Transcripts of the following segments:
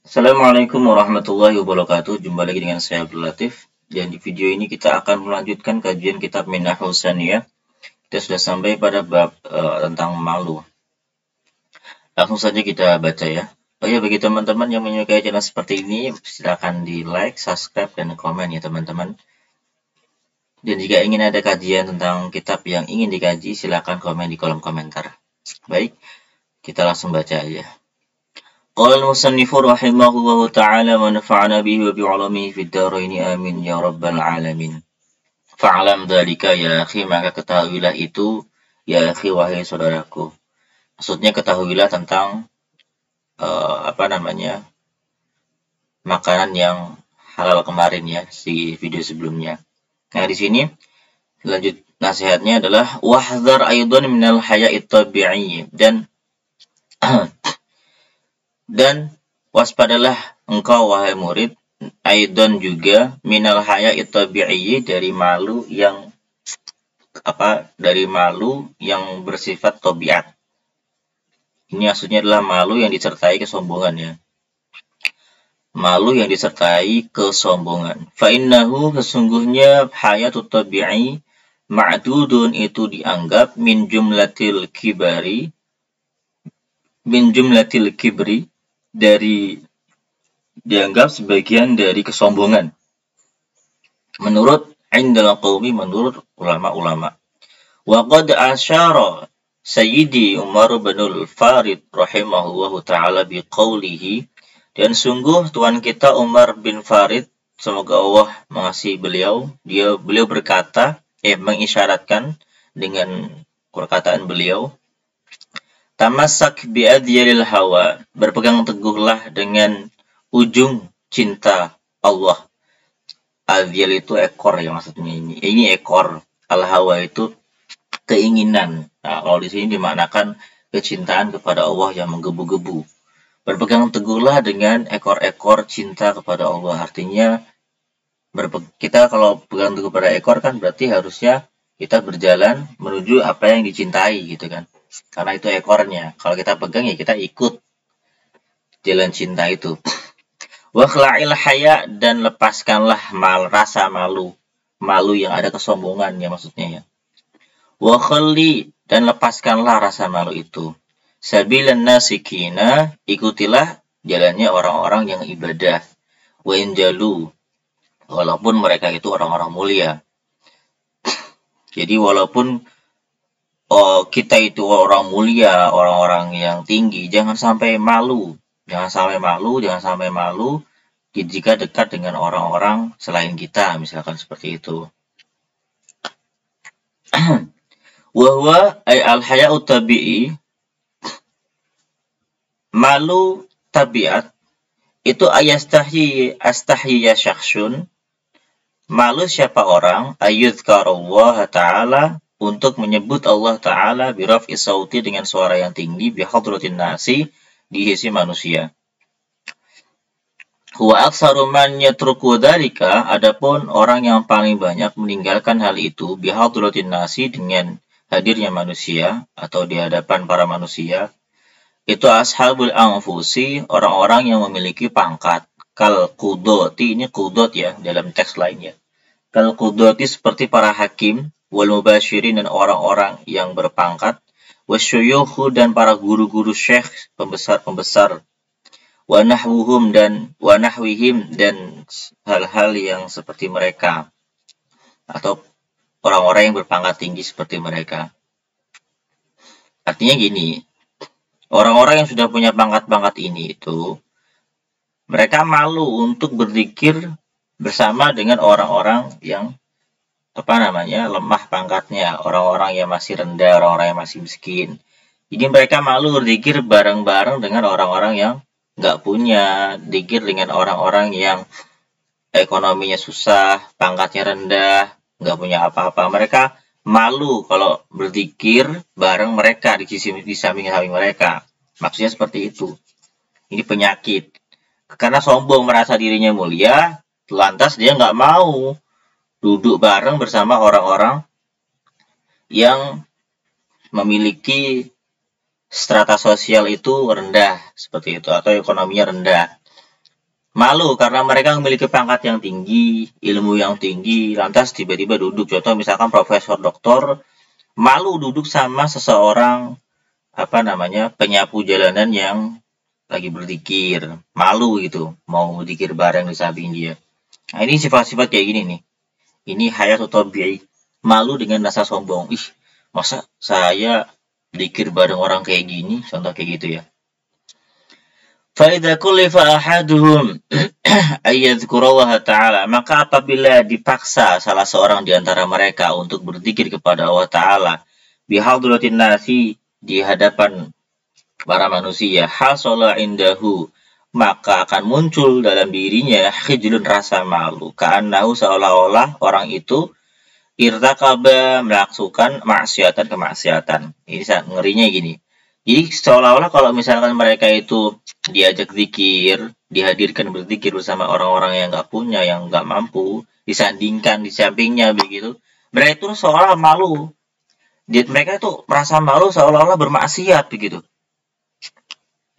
Assalamualaikum warahmatullahi wabarakatuh. Jumpa lagi dengan saya Abdul Latif. Dan di video ini kita akan melanjutkan kajian kitab Minhajul Saniyah. Kita sudah sampai pada bab tentang malu. Langsung saja kita baca ya. Oh ya, bagi teman-teman yang menyukai channel seperti ini, silakan di like, subscribe, dan komen ya teman-teman. Dan jika ingin ada kajian tentang kitab yang ingin dikaji, silakan komen di kolom komentar. Baik, kita langsung baca aja. قال المصنف رحمه الله تعالى ونفعنا به وبعلمه في الدارين آمين ya rabbal alamin. Fa'lam dzalika ya akhi, maka ketahuilah itu ya akhi wahai saudaraku. Maksudnya ketahuilah tentang makanan yang halal kemarin ya di video sebelumnya. Nah, di sini lanjut nasihatnya adalah wahdhar aidan minal haya'i tabi'i dan waspadalah engkau wahai murid aidan juga minal haya'i tabi'i dari malu yang bersifat tabiat. Ini maksudnya adalah malu yang disertai kesombongan ya. Malu yang disertai kesombongan. Fa innahu sesungguhnya hayatut tabi'i ma'dudun itu dianggap min jumlatil kibri dari dianggap sebagian dari kesombongan. Menurut ulama-ulama. Wa qad asyara Sayyidi Umar bin Farid rahimahullahu taala biqaulihi, dan sungguh Tuan kita Umar bin Farid, semoga Allah mengasihi beliau, beliau berkata, mengisyaratkan dengan perkataan beliau, tamassak bi'adhyalil hawa, berpegang teguhlah dengan ujung cinta Allah. Adhyal itu ekor ya maksudnya ini. Ini ekor. Al-hawa itu keinginan. Nah, kalau di sini dimaknakan kecintaan kepada Allah yang menggebu-gebu. Berpegang teguhlah dengan ekor-ekor cinta kepada Allah. Artinya kita kalau pegang teguh pada ekor kan berarti harusnya kita berjalan menuju apa yang dicintai gitu kan. Karena itu ekornya. Kalau kita pegang ya kita ikut jalan cinta itu. Wa khla'il haya, dan lepaskanlah rasa malu. Malu yang ada kesombongannya maksudnya ya. Wa khalli, dan lepaskanlah rasa malu itu. Sabilan nasikina, ikutilah jalannya orang-orang yang ibadah. Wa injalu, walaupun mereka itu orang-orang mulia. Jadi walaupun kita itu orang mulia, orang-orang yang tinggi, jangan sampai malu jika dekat dengan orang-orang selain kita, misalkan seperti itu. Wahwa ay al-haya'u tabi'i, malu tabiat itu astahyi ya syakhsun, malu siapa orang ayyudhkarallah ta'ala, untuk menyebut Allah Ta'ala biraf'i sauti, dengan suara yang tinggi, bihadratin nasi, di sisi manusia. Huwa aksaru man yatruku dzalika, adapun orang yang paling banyak meninggalkan hal itu, bihadratin nasi, dengan hadirnya manusia atau di hadapan para manusia, itu ashabul anfusi, orang-orang yang memiliki pangkat. Kal qudoti, ini qudot ya dalam teks lainnya. Kal qudoti, seperti para hakim, wal mubasyirin, dan orang-orang yang berpangkat, wasyuyukhu, dan para guru-guru syekh, pembesar-pembesar, wa nahwihim, dan hal-hal yang seperti mereka, atau orang-orang yang berpangkat tinggi seperti mereka. Artinya gini, orang-orang yang sudah punya pangkat-pangkat ini itu mereka malu untuk berzikir bersama dengan orang-orang yang lemah pangkatnya, orang-orang yang masih rendah, orang-orang yang masih miskin. Jadi mereka malu berzikir bareng-bareng dengan orang-orang yang nggak punya, zikir dengan orang-orang yang ekonominya susah, pangkatnya rendah, nggak punya apa-apa. Mereka malu kalau berzikir bareng mereka di samping-samping mereka. Maksudnya seperti itu. Ini penyakit. Karena sombong, merasa dirinya mulia, lantas dia nggak mau duduk bareng bersama orang-orang yang memiliki strata sosial itu rendah, seperti itu, atau ekonominya rendah. Malu karena mereka memiliki pangkat yang tinggi, ilmu yang tinggi, lantas tiba-tiba duduk. Contoh misalkan profesor doktor, malu duduk sama seseorang penyapu jalanan yang lagi berzikir, malu gitu, mau berzikir bareng di samping dia. Nah, ini sifat-sifat kayak gini nih. Ini hayat tabi'i, malu dengan rasa sombong. Ih, masa saya zikir bareng orang kayak gini, contoh kayak gitu ya. Fa'idha kullifa ahaduhum ayyadhkurallaha ta'ala, maka apabila dipaksa salah seorang di antara mereka untuk berzikir kepada Allah Ta'ala bihadratin nasi, di hadapan para manusia, hasala indahu, maka akan muncul dalam dirinya khijlun, rasa malu, ka'annahu, seolah-olah orang itu irtakaba, melakukan kemaksiatan. Ini ngerinya gini. Jadi seolah-olah kalau misalkan mereka itu diajak zikir, dihadirkan berzikir bersama orang-orang yang nggak punya, yang nggak mampu, disandingkan di sampingnya begitu, mereka itu seolah malu. Mereka itu merasa malu seolah-olah bermaksiat begitu.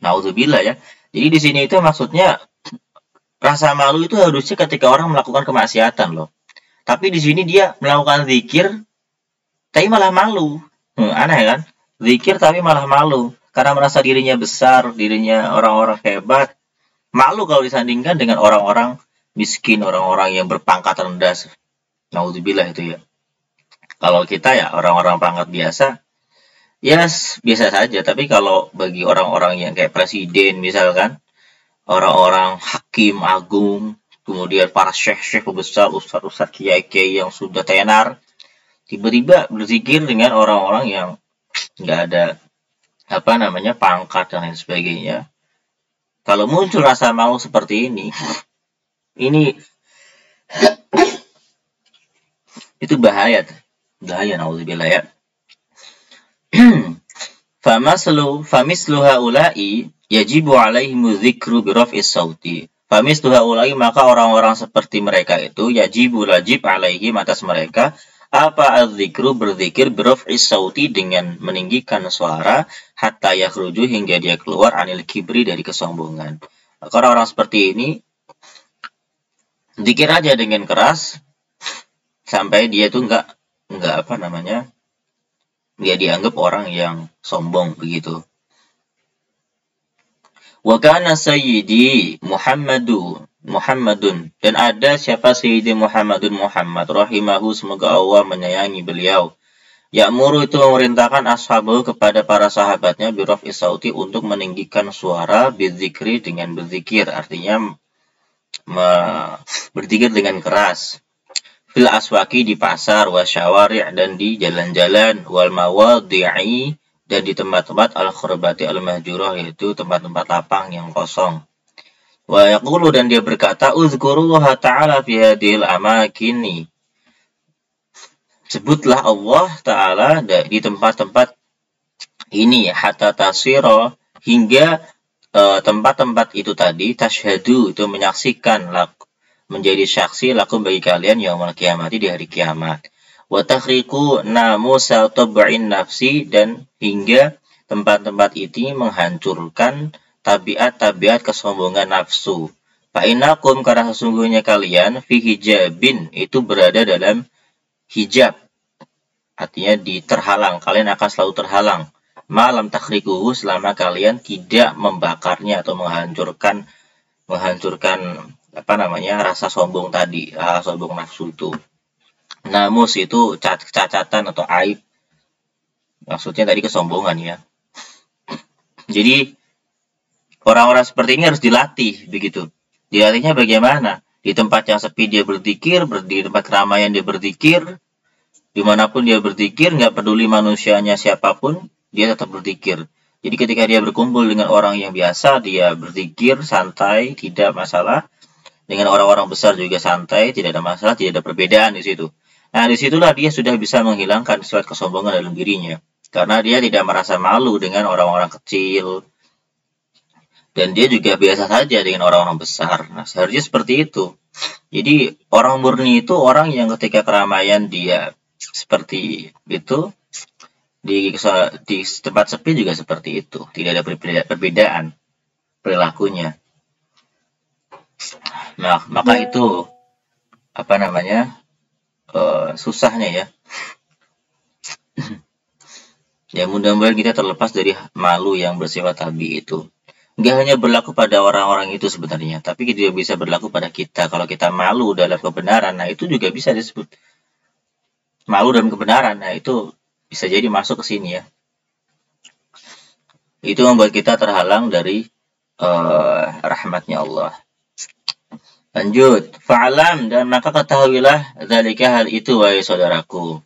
Nauzubillah ya. Jadi di sini itu maksudnya rasa malu itu harusnya ketika orang melakukan kemaksiatan loh. Tapi di sini dia melakukan zikir, tapi malah malu. Aneh kan? Zikir tapi malah malu. Karena merasa dirinya besar, dirinya orang-orang hebat. Malu kalau disandingkan dengan orang-orang miskin, orang-orang yang berpangkat rendah. Nauzubillah itu ya. Kalau kita ya orang-orang pangkat biasa, ya biasa saja. Tapi kalau bagi orang-orang yang kayak presiden misalkan, orang-orang hakim agung, kemudian para syekh-syekh besar, ustaz-ustaz kiai-kiai yang sudah tenar, tiba-tiba berzikir dengan orang-orang yang nggak ada pangkat dan lain sebagainya. Kalau muncul rasa malu seperti ini itu bahaya nauzubillah ya. Famislu haula'i yajibu alaihimu dzikru biraf'is sauti. Famislu haula'i, maka orang-orang seperti mereka itu wajib alaihi, atas mereka apa az-zikru, berzikir, biraf'is sauti, dengan meninggikan suara, hatta yakhruju, hingga dia keluar, anil kibri, dari kesombongan. Maka orang-orang seperti ini zikir aja dengan keras sampai dia tuh nggak dia dianggap orang yang sombong begitu. Wa kana sayyidi Muhammadun, dan ada siapa sayyidi Muhammadun, Muhammad, rahimahu, semoga Allah menyayangi beliau. Ya'muru, itu memerintahkan ashabu, kepada para sahabatnya, biraf'is sauti, untuk meninggikan suara, bidzikri, dengan berzikir, artinya berzikir dengan keras. Fil aswaki, di pasar, wa syawari', dan di jalan-jalan, wal mawadhi'i, dan di tempat-tempat al-khurbati al-mahjurah, yaitu tempat-tempat lapang yang kosong. Wa yaqulu, dan dia berkata, uzkurullaha ta'ala fi hadhil amakini, sebutlah Allah Ta'ala di tempat-tempat ini, hatta tasiro, hingga tempat-tempat itu tadi, tashhadu, itu menyaksikan, menjadi saksi, lakum, bagi kalian, yaumul kiamati, di hari kiamat. Wa takhriqu namusa tab'in nafsi, dan hingga tempat-tempat ini menghancurkan tabiat-tabiat kesombongan nafsu. Fa'inakum, karena sesungguhnya kalian, fi hijabin, itu berada dalam hijab, artinya terhalang, kalian akan selalu terhalang, malam takhriquhu, selama kalian tidak membakarnya atau menghancurkan rasa sombong tadi, sombong nafsu itu. Namus itu cacatan atau aib, maksudnya tadi kesombongan ya. Jadi orang-orang seperti ini harus dilatih begitu. Dilatihnya bagaimana? Di tempat yang sepi dia berzikir, di tempat keramaian dia berzikir, dimanapun dia berzikir, nggak peduli manusianya siapapun, dia tetap berzikir. Jadi ketika dia berkumpul dengan orang yang biasa, dia berzikir santai, tidak masalah. Dengan orang-orang besar juga santai, tidak ada masalah, tidak ada perbedaan di situ. Nah, disitulah dia sudah bisa menghilangkan sifat kesombongan dalam dirinya. Karena dia tidak merasa malu dengan orang-orang kecil. Dan dia juga biasa saja dengan orang-orang besar. Nah, seharusnya seperti itu. Jadi, orang murni itu orang yang ketika keramaian dia seperti itu, di tempat sepi juga seperti itu. Tidak ada perbedaan perilakunya. Nah, maka itu apa namanya susahnya ya. Ya mudah-mudahan kita terlepas dari malu yang bersifat tabi itu. Nggak hanya berlaku pada orang-orang itu sebenarnya, tapi juga bisa berlaku pada kita. Kalau kita malu dalam kebenaran, nah itu juga bisa disebut malu dalam kebenaran. Nah itu bisa jadi masuk ke sini ya. Itu membuat kita terhalang dari rahmatnya Allah. Lanjut, fa'alam dan maka ketahuilah dzalika hal itu wahai saudaraku.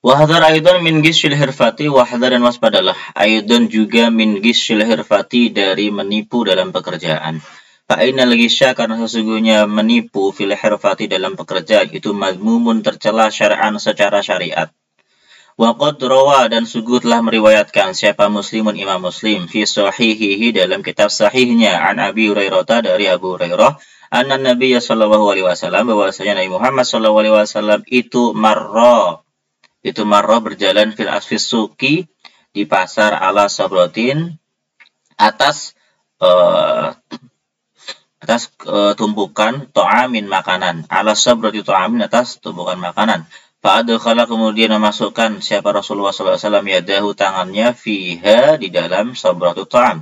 Wahdar aidan min ghishil hirfati, wahdar dan waspadalah aidan juga min ghishil hirfati dari menipu dalam pekerjaan. Fa'inal ghisya karena sesungguhnya menipu fil hirfati dalam pekerjaan itu mazmumun tercela syar'an secara syariat. Wa qad rawa dan sungguh telah meriwayatkan siapa muslimun imam muslim fi sahihihi dalam kitab sahihnya an Abi Hurairah dari Abu Hurairah anna Nabiy sallallahu alaihi wasallam bahwasanya Nabi Muhammad sallallahu alaihi wasallam itu marra berjalan fil asfis suki di pasar ala sabrotin atas tumpukan to'amin makanan ala sabroti to'amin atas tumpukan makanan. Fa'adkhala kemudian memasukkan siapa Rasulullah SAW yadahu tangannya fiha di dalam sabratu to'am.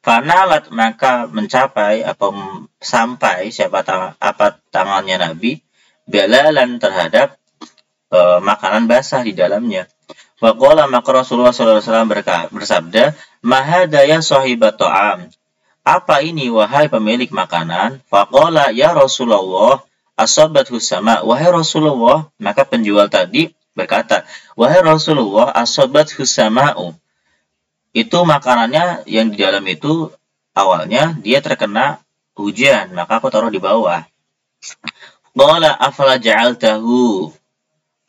Fanalat maka mencapai atau sampai tangannya Nabi belalan terhadap makanan basah di dalamnya. Waqala maka Rasulullah SAW bersabda, mahadaya sahibat ta'am. Apa ini wahai pemilik makanan? Faqala ya Rasulullah asabathu sama. Wahai Rasulullah, maka penjual tadi berkata, wahai Rasulullah asabathu sama'u. Itu makanannya yang di dalam itu awalnya dia terkena hujan, maka aku taruh di bawah. Qala afala ja'altahu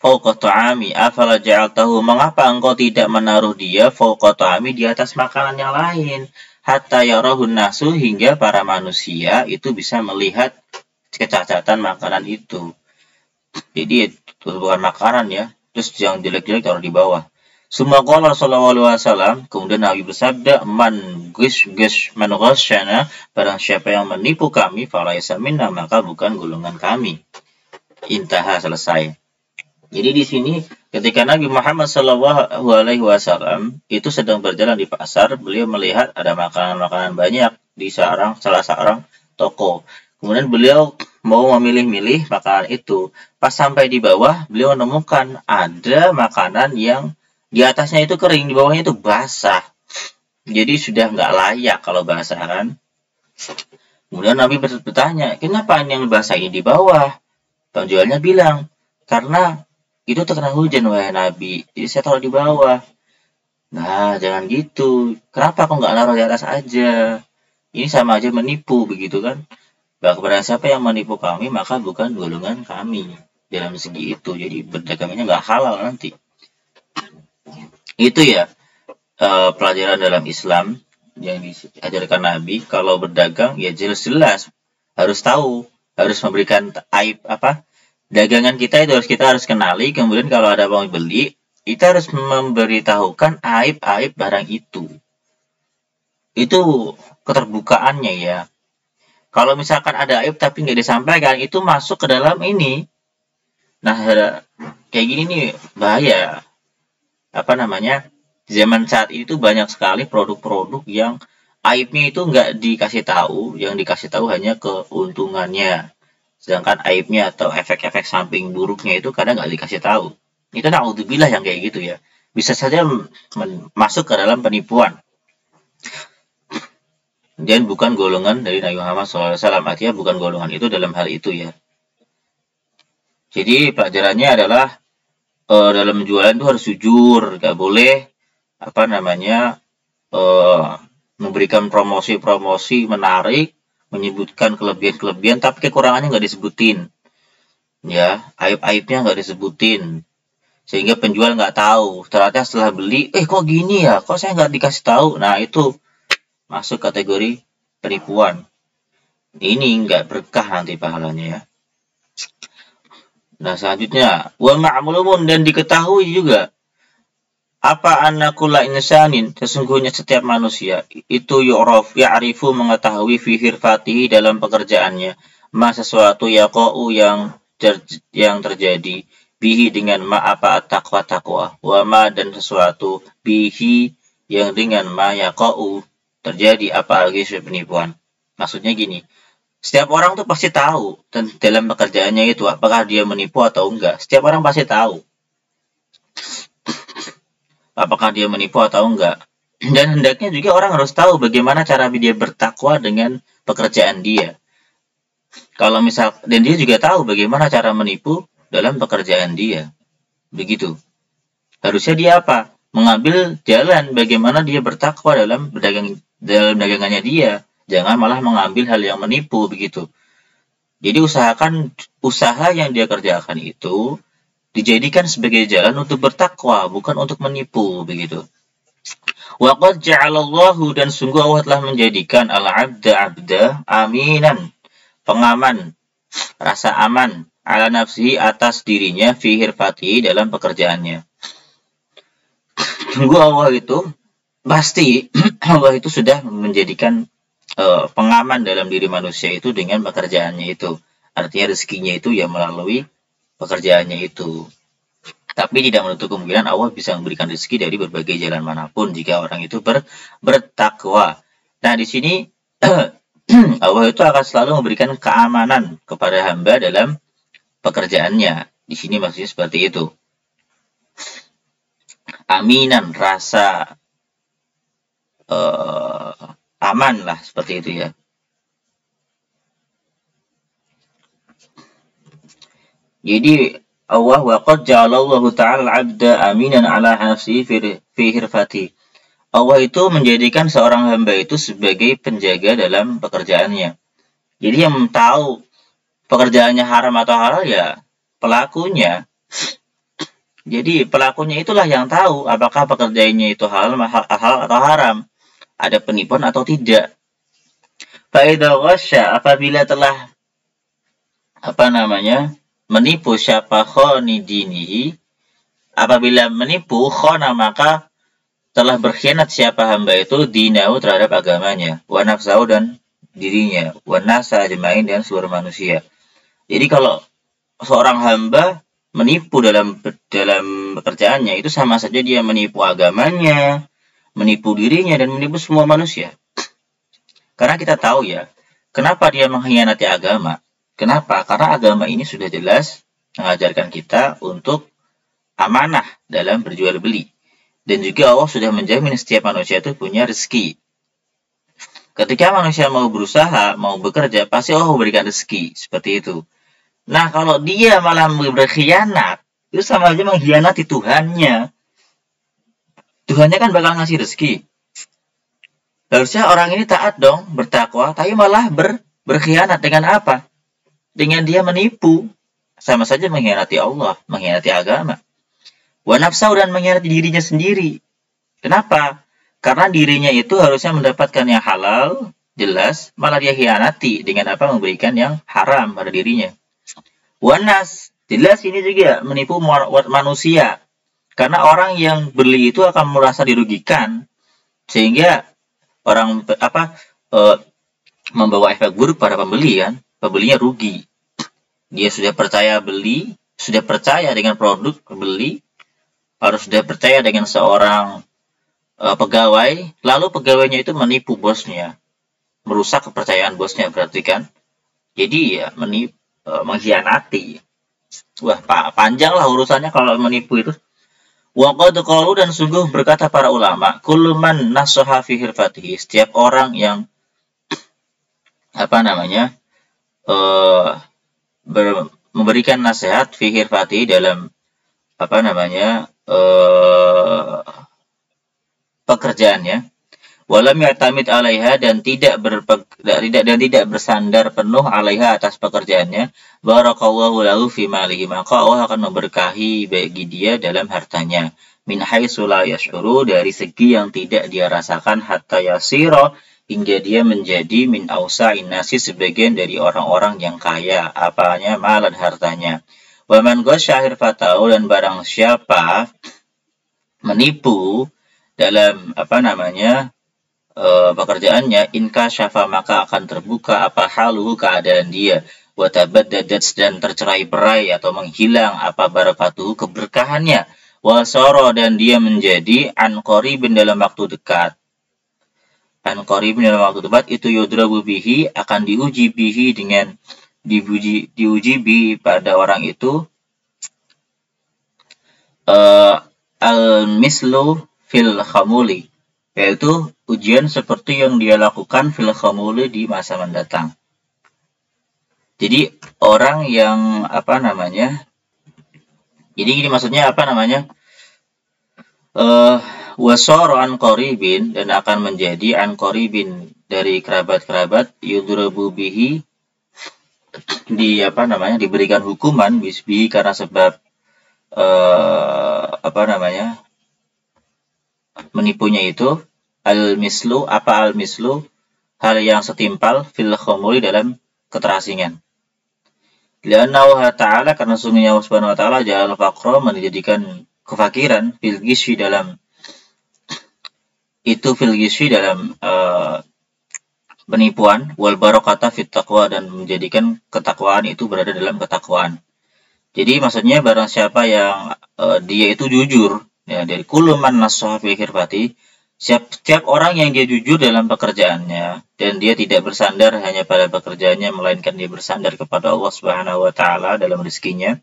fauqa ta'ami afala ja'altahu, mengapa engkau tidak menaruh dia fauqa ta'ami di atas makanan yang lain hatta yarahun nasu hingga para manusia itu bisa melihat kecacatan makanan itu. Jadi itu bukan makanan ya, terus yang jelek-jelek taruh di bawah. Summa qala sallallahu alaihi wasallam, kemudian Nabi bersabda, man ghasyana, barang siapa yang menipu kami falaysa minna, maka bukan golongan kami. Intaha, selesai. Jadi di sini ketika Nabi Muhammad Shallallahu Alaihi Wasallam itu sedang berjalan di pasar, beliau melihat ada makanan-makanan banyak di salah seorang toko. Kemudian beliau mau memilih-milih makanan itu. Pas sampai di bawah, beliau menemukan ada makanan yang di atasnya itu kering, di bawahnya itu basah. Jadi sudah nggak layak kalau basah kan. Kemudian Nabi bertanya, kenapa yang basah ini di bawah? Penjualnya bilang, karena itu terkena hujan wahai Nabi, jadi saya taruh di bawah. Nah, jangan gitu. Kenapa kok nggak naruh di atas aja? Ini sama aja menipu, begitu kan? Kepada siapa yang menipu kami, maka bukan golongan kami. Dalam segi itu, jadi berdagangnya nggak halal nanti. Itu ya, pelajaran dalam Islam yang diajarkan Nabi. Kalau berdagang, ya jelas-jelas harus tahu, harus memberikan aib dagangan kita itu kita harus kenali. Kemudian kalau ada mau beli, kita harus memberitahukan aib-aib barang itu. Itu keterbukaannya ya. Kalau misalkan ada aib tapi nggak disampaikan, itu masuk ke dalam ini. Nah, kayak gini nih bahaya. Zaman saat itu banyak sekali produk-produk yang aibnya itu nggak dikasih tahu, yang dikasih tahu hanya keuntungannya. Sedangkan aibnya atau efek-efek samping buruknya itu kadang nggak dikasih tahu. Itu naudzubillah yang kayak gitu ya. Bisa saja masuk ke dalam penipuan. Dan bukan golongan dari Nabi Muhammad SAW. Artinya bukan golongan itu dalam hal itu ya. Jadi pelajarannya adalah dalam jualan itu harus jujur. Nggak boleh memberikan promosi-promosi menarik, menyebutkan kelebihan-kelebihan tapi kekurangannya nggak disebutin ya, aib-aibnya nggak disebutin sehingga penjual nggak tahu. Ternyata setelah beli, kok gini ya, kok saya nggak dikasih tahu. Nah itu masuk kategori penipuan. Ini nggak berkah nanti pahalanya ya. Nah selanjutnya wa ma'lumun dan diketahui juga Apa anna kulla insanin, sesungguhnya setiap manusia itu ya'rifu mengetahui fi hirfatihi dalam pekerjaannya, ma sesuatu yaqa'u yang terjadi, bihi dengan ma apa at-taqwa, wa ma dan sesuatu bihi yang dengan ma yaqa'u terjadi apa lagi penipuan. Maksudnya gini, setiap orang tuh pasti tahu dalam pekerjaannya itu apakah dia menipu atau enggak. Setiap orang pasti tahu apakah dia menipu atau enggak. Dan hendaknya juga orang harus tahu bagaimana cara dia bertakwa dengan pekerjaan dia. Kalau misal, dan dia juga tahu bagaimana cara menipu dalam pekerjaan dia. Begitu. Harusnya dia apa? Mengambil jalan bagaimana dia bertakwa dalam dagangannya dia. Jangan malah mengambil hal yang menipu begitu. Jadi usahakan usaha yang dia kerjakan itu dijadikan sebagai jalan untuk bertakwa, bukan untuk menipu begitu. Wa qad ja'alallahu, dan sungguh Allah telah menjadikan al-'abda aminan, pengaman, rasa aman, ala nafsihi atas dirinya, fi hirfatihi dalam pekerjaannya. Sungguh Allah itu pasti Allah itu sudah menjadikan pengaman dalam diri manusia itu dengan pekerjaannya itu. Artinya rezekinya itu ya melalui pekerjaannya itu. Tapi tidak menutup kemungkinan Allah bisa memberikan rezeki dari berbagai jalan manapun jika orang itu bertakwa. Nah, di sini Allah itu akan selalu memberikan keamanan kepada hamba dalam pekerjaannya. Di sini maksudnya seperti itu. Aminan, rasa aman lah, seperti itu ya. Jadi Allah wa qad ja'alallahu ta'ala al-'abda aminan 'ala nafsihi fi hirfati. Allah itu menjadikan seorang hamba itu sebagai penjaga dalam pekerjaannya. Jadi yang tahu pekerjaannya haram atau halal ya pelakunya. Jadi pelakunya itulah yang tahu apakah pekerjaannya itu halal atau haram, ada penipuan atau tidak. Fa idza ghasya, apabila telah menipu siapa khoni dinihi, apabila menipu khona maka telah berkhianat siapa hamba itu dinahu terhadap agamanya, wa nafsahu dan dirinya, wa nasa ajmain dan seluruh manusia. Jadi kalau seorang hamba menipu dalam pekerjaannya itu sama saja dia menipu agamanya, menipu dirinya dan menipu semua manusia. Karena kita tahu ya, kenapa dia mengkhianati agama? Kenapa? Karena agama ini sudah jelas mengajarkan kita untuk amanah dalam berjual beli. Dan juga Allah sudah menjamin setiap manusia itu punya rezeki. Ketika manusia mau berusaha, mau bekerja, pasti Allah memberikan rezeki. Seperti itu. Nah, kalau dia malah berkhianat, itu sama aja mengkhianati Tuhannya. Tuhannya kan bakal ngasih rezeki. Harusnya orang ini taat dong, bertakwa, tapi malah berkhianat dengan apa? Dengan dia menipu, sama saja mengkhianati Allah, mengkhianati agama. Wa nafsahu, dan mengkhianati dirinya sendiri. Kenapa? Karena dirinya itu harusnya mendapatkan yang halal, jelas, malah dia khianati dengan apa? Memberikan yang haram pada dirinya. Wa nas, jelas ini juga menipu manusia. Karena orang yang beli itu akan merasa dirugikan, sehingga orang membawa efek buruk pada pembeli kan. Pembelinya rugi. Dia sudah percaya beli, sudah percaya dengan produk beli, harus sudah percaya dengan seorang pegawai, lalu pegawainya itu menipu bosnya, merusak kepercayaan bosnya, berarti kan. Jadi ya mengkhianati. Wah, panjang lah urusannya kalau menipu itu. Wa qad qalu, dan sungguh berkata para ulama, kullu man nasaha fi hirfatihi, setiap orang yang memberikan nasihat fi hirfati dalam pekerjaannya, walam ya'tamid 'alaiha, dan tidak bersandar penuh 'alaiha atas pekerjaannya, barakallahu lahu fi malihi, maka Allah akan memberkahi bagi dia dalam hartanya, min haitsu la yash'uru, dari segi yang tidak dia rasakan, hatta yasira, hingga dia menjadi min ausa'in nasi, sebagian dari orang-orang yang kaya, malan hartanya. Wa man ghasya hirfatahu, dan barang siapa menipu dalam pekerjaannya, inka syafa maka akan terbuka apa haluhu keadaan dia, watabaddadat dan tercerai berai atau menghilang apa barakatuhu keberkahannya, wasoro dan dia menjadi an qaribin dalam waktu dekat. An qaribin dalam waktu dekat itu yudrabu bihi akan diuji bihi dengan diuji bi pada orang itu al-mislu fil khamuli, yaitu ujian seperti yang dia lakukan fil khamuli di masa mendatang. Jadi orang yang jadi ini maksudnya wasoro an qaribin dan akan menjadi an qaribin dari kerabat-kerabat yudrabu bihi diberikan hukuman bisbi karena sebab menipunya itu al-mislu hal yang setimpal fil khumuli dalam keterasingan. Liannahu ta'ala karena sungguhnya Allah Subhanahu wa taala ja'al faqra menjadikan kefakiran fil gisyi dalam penipuan wal barakata fit taqwa dan menjadikan ketakwaan itu berada dalam ketakwaan. Jadi maksudnya barang siapa yang dia itu jujur, ya, dari kuluman nasoha fi khirfati, setiap orang yang dia jujur dalam pekerjaannya dan dia tidak bersandar hanya pada pekerjaannya melainkan dia bersandar kepada Allah Subhanahu wa taala dalam rezekinya.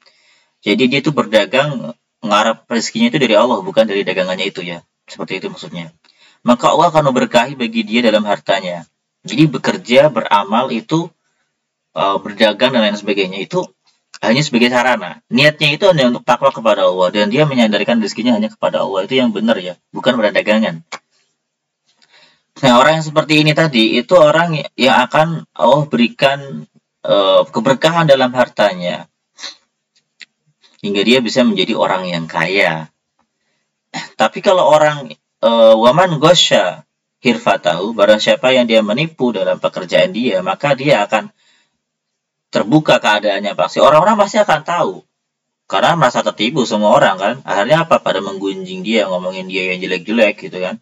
Jadi dia itu berdagang mengharap rezekinya itu dari Allah bukan dari dagangannya itu, ya. Seperti itu maksudnya. Maka Allah akan memberkahi bagi dia dalam hartanya. Jadi bekerja, beramal itu berdagang dan lain sebagainya itu hanya sebagai sarana. Niatnya itu hanya untuk takwa kepada Allah dan dia menyandarkan rezekinya hanya kepada Allah. Itu yang benar, ya, bukan pada dagangan. Nah, orang yang seperti ini tadi itu orang yang akan Allah berikan keberkahan dalam hartanya hingga dia bisa menjadi orang yang kaya. Tapi kalau orang waman gosya hirfatahu, barang siapa yang dia menipu dalam pekerjaan dia, maka dia akan terbuka keadaannya pasti. Orang-orang pasti akan tahu. Karena merasa tertipu semua orang kan. Akhirnya apa? Pada menggunjing dia, ngomongin dia yang jelek-jelek gitu kan.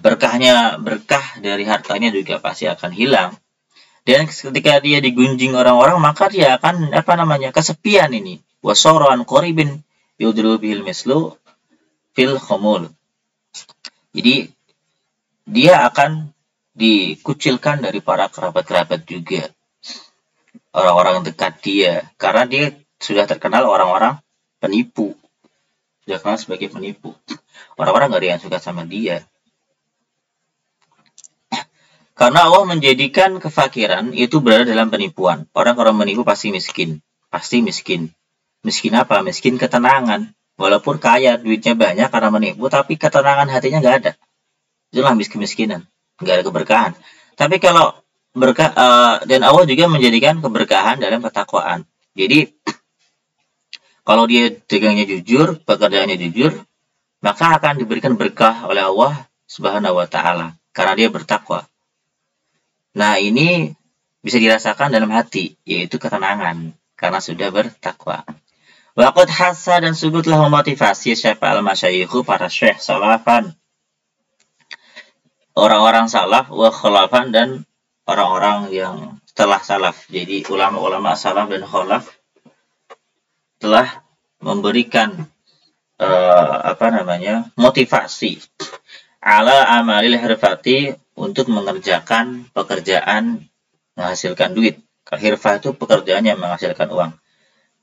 Berkah dari hartanya juga pasti akan hilang. Dan ketika dia digunjing orang-orang, maka dia akan kesepian ini. Wasoroan qoribin yudru bil mislu fil khumul. Jadi dia akan dikucilkan dari para kerabat-kerabat juga. Orang-orang dekat dia, karena dia sudah terkenal orang-orang penipu, sudah terkenal sebagai penipu. Orang-orang gak ada yang suka sama dia, karena Allah menjadikan kefakiran itu berada dalam penipuan. Orang-orang menipu pasti miskin. Miskin apa? Miskin ketenangan. Walaupun kaya, duitnya banyak karena menipu, tapi ketenangan hatinya gak ada. Itulah miskinan, gak ada keberkahan. Tapi kalau berkah, dan Allah juga menjadikan keberkahan dalam ketakwaan. Jadi kalau dia dagangnya jujur, pekerjaannya jujur, maka akan diberikan berkah oleh Allah Subhanahu wa taala karena dia bertakwa. Nah, ini bisa dirasakan dalam hati, yaitu ketenangan karena sudah bertakwa. Waqad hassa dan sungguh telah memotivasi siapa al-masyayikhu para syekh salafan, orang-orang salaf, wa khalafan dan orang-orang yang telah salaf. Jadi ulama-ulama salaf dan khalaf telah memberikan motivasi ala amalil hirfati untuk mengerjakan pekerjaan menghasilkan duit. Hirfah itu pekerjaan yang menghasilkan uang.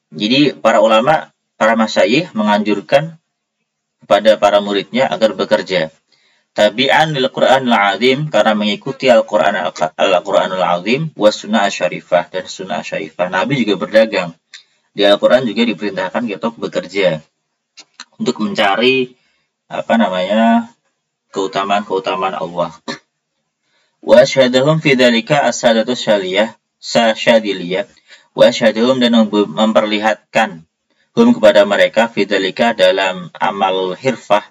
Jadi para ulama, para masyayikh menganjurkan kepada para muridnya agar bekerja. Tabi'an lil Qur'anil Azim, karena mengikuti Al-Qur'anul Azim wa sunnah syarifah dan sunnah syarifah. Nabi juga berdagang. Di Al-Qur'an juga diperintahkan kita bekerja untuk mencari keutamaan-keutamaan Allah. Wa asyhadahum fi dzalika as-sadatu syadiliyah. Wa asyhadahum dan memperlihatkan kepada mereka fi dzalika dalam amal hirfah,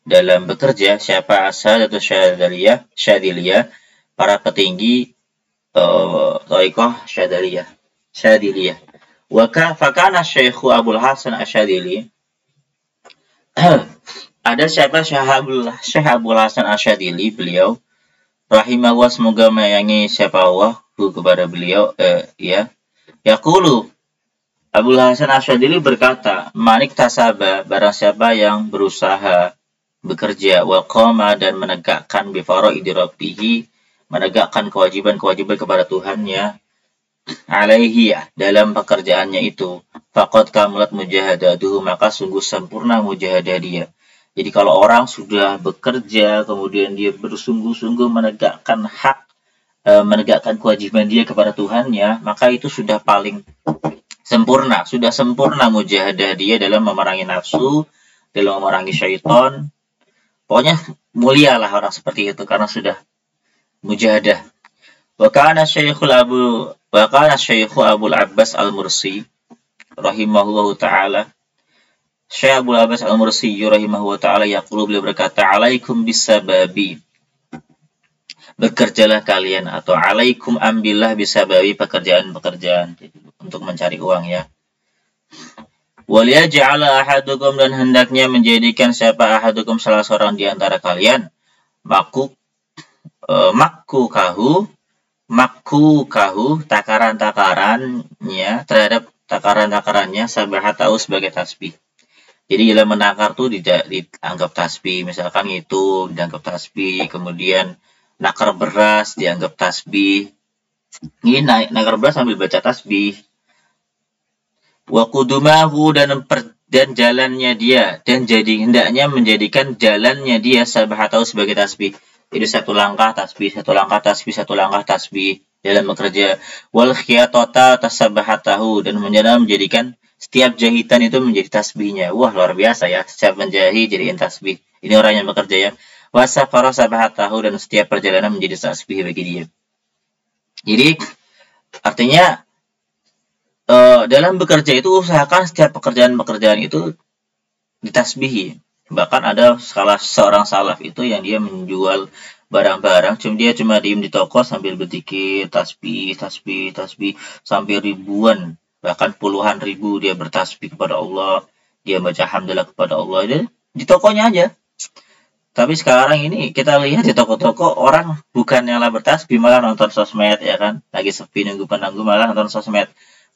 dalam bekerja, siapa as-sadatu syadiliyah, para petinggi thariqah syadiliyah. Wa fakana Syekh Abdul Hasan Asyadili ada siapa Syekh Abdul Hasan Asyadili, beliau rahimahullah, semoga menyayangi siapa Allah kepada beliau, ya. Yaqulu, Abdul Hasan Asyadili berkata, manik tasaba, barang siapa yang berusaha bekerja, wa qama, dan menegakkan bi faraidi rabbih, menegakkan kewajiban-kewajiban kepada Tuhannya, alaihi, dalam pekerjaannya itu, faqad kamulat mujahadatuhu, maka sungguh sempurna mujahadah dia. Jadi kalau orang sudah bekerja, kemudian dia bersungguh-sungguh menegakkan hak, menegakkan kewajiban dia kepada Tuhannya, maka itu sudah paling sempurna, sudah sempurna mujahadah dia dalam memerangi nafsu, dalam memerangi syaitan. Pokoknya mulialah orang seperti itu karena sudah mujahadah. Wa kana Syekhu Abul Abbas Al-Mursi rahimahullahu taala, Syekh Abul Abbas Al-Mursi rahimahullahu taala yaqulu, beliau berkata, alaikum bisababi, bekerjalah kalian, atau alaikum ambillah bisababi, pekerjaan-pekerjaan untuk mencari uang, ya. Waliyaj'ala ahadukum, dan hendaknya menjadikan siapa ahadukum, salah seorang di antara kalian, makkukahu, takaran-takarannya, terhadap takaran-takarannya, sabahatau, sebagai tasbih. Jadi dalam menakar tuh dianggap tasbih, misalkan itu dianggap tasbih, kemudian nakar beras dianggap tasbih. Ini nakar beras sambil baca tasbih. Wa qudumahu, dan jalannya dia, dan jadi hendaknya menjadikan jalannya dia sabahatau, sebagai tasbih. Jadi satu langkah tasbih, satu langkah tasbih, satu langkah tasbih dalam bekerja. Wal khiyatata tasabahatahu, dan menjadikan setiap jahitan itu menjadi tasbihnya. Wah, luar biasa ya, setiap menjahit jadiin tasbih. Ini orang yang bekerja, ya. Wasafara sabahatahu, dan setiap perjalanan menjadi tasbih bagi dia. Jadi artinya dalam bekerja itu usahakan setiap pekerjaan-pekerjaan itu ditasbihi. Bahkan ada seorang salaf itu yang dia menjual barang-barang, dia cuma diem di toko sambil berzikir tasbih sampai ribuan, bahkan puluhan ribu dia bertasbih kepada Allah, dia baca hamdalah kepada Allah, dia di tokonya aja. Tapi sekarang ini kita lihat di toko-toko orang bukannya lah bertasbih, malah nonton sosmed, ya kan, lagi sepi nunggu penunggu malah nonton sosmed.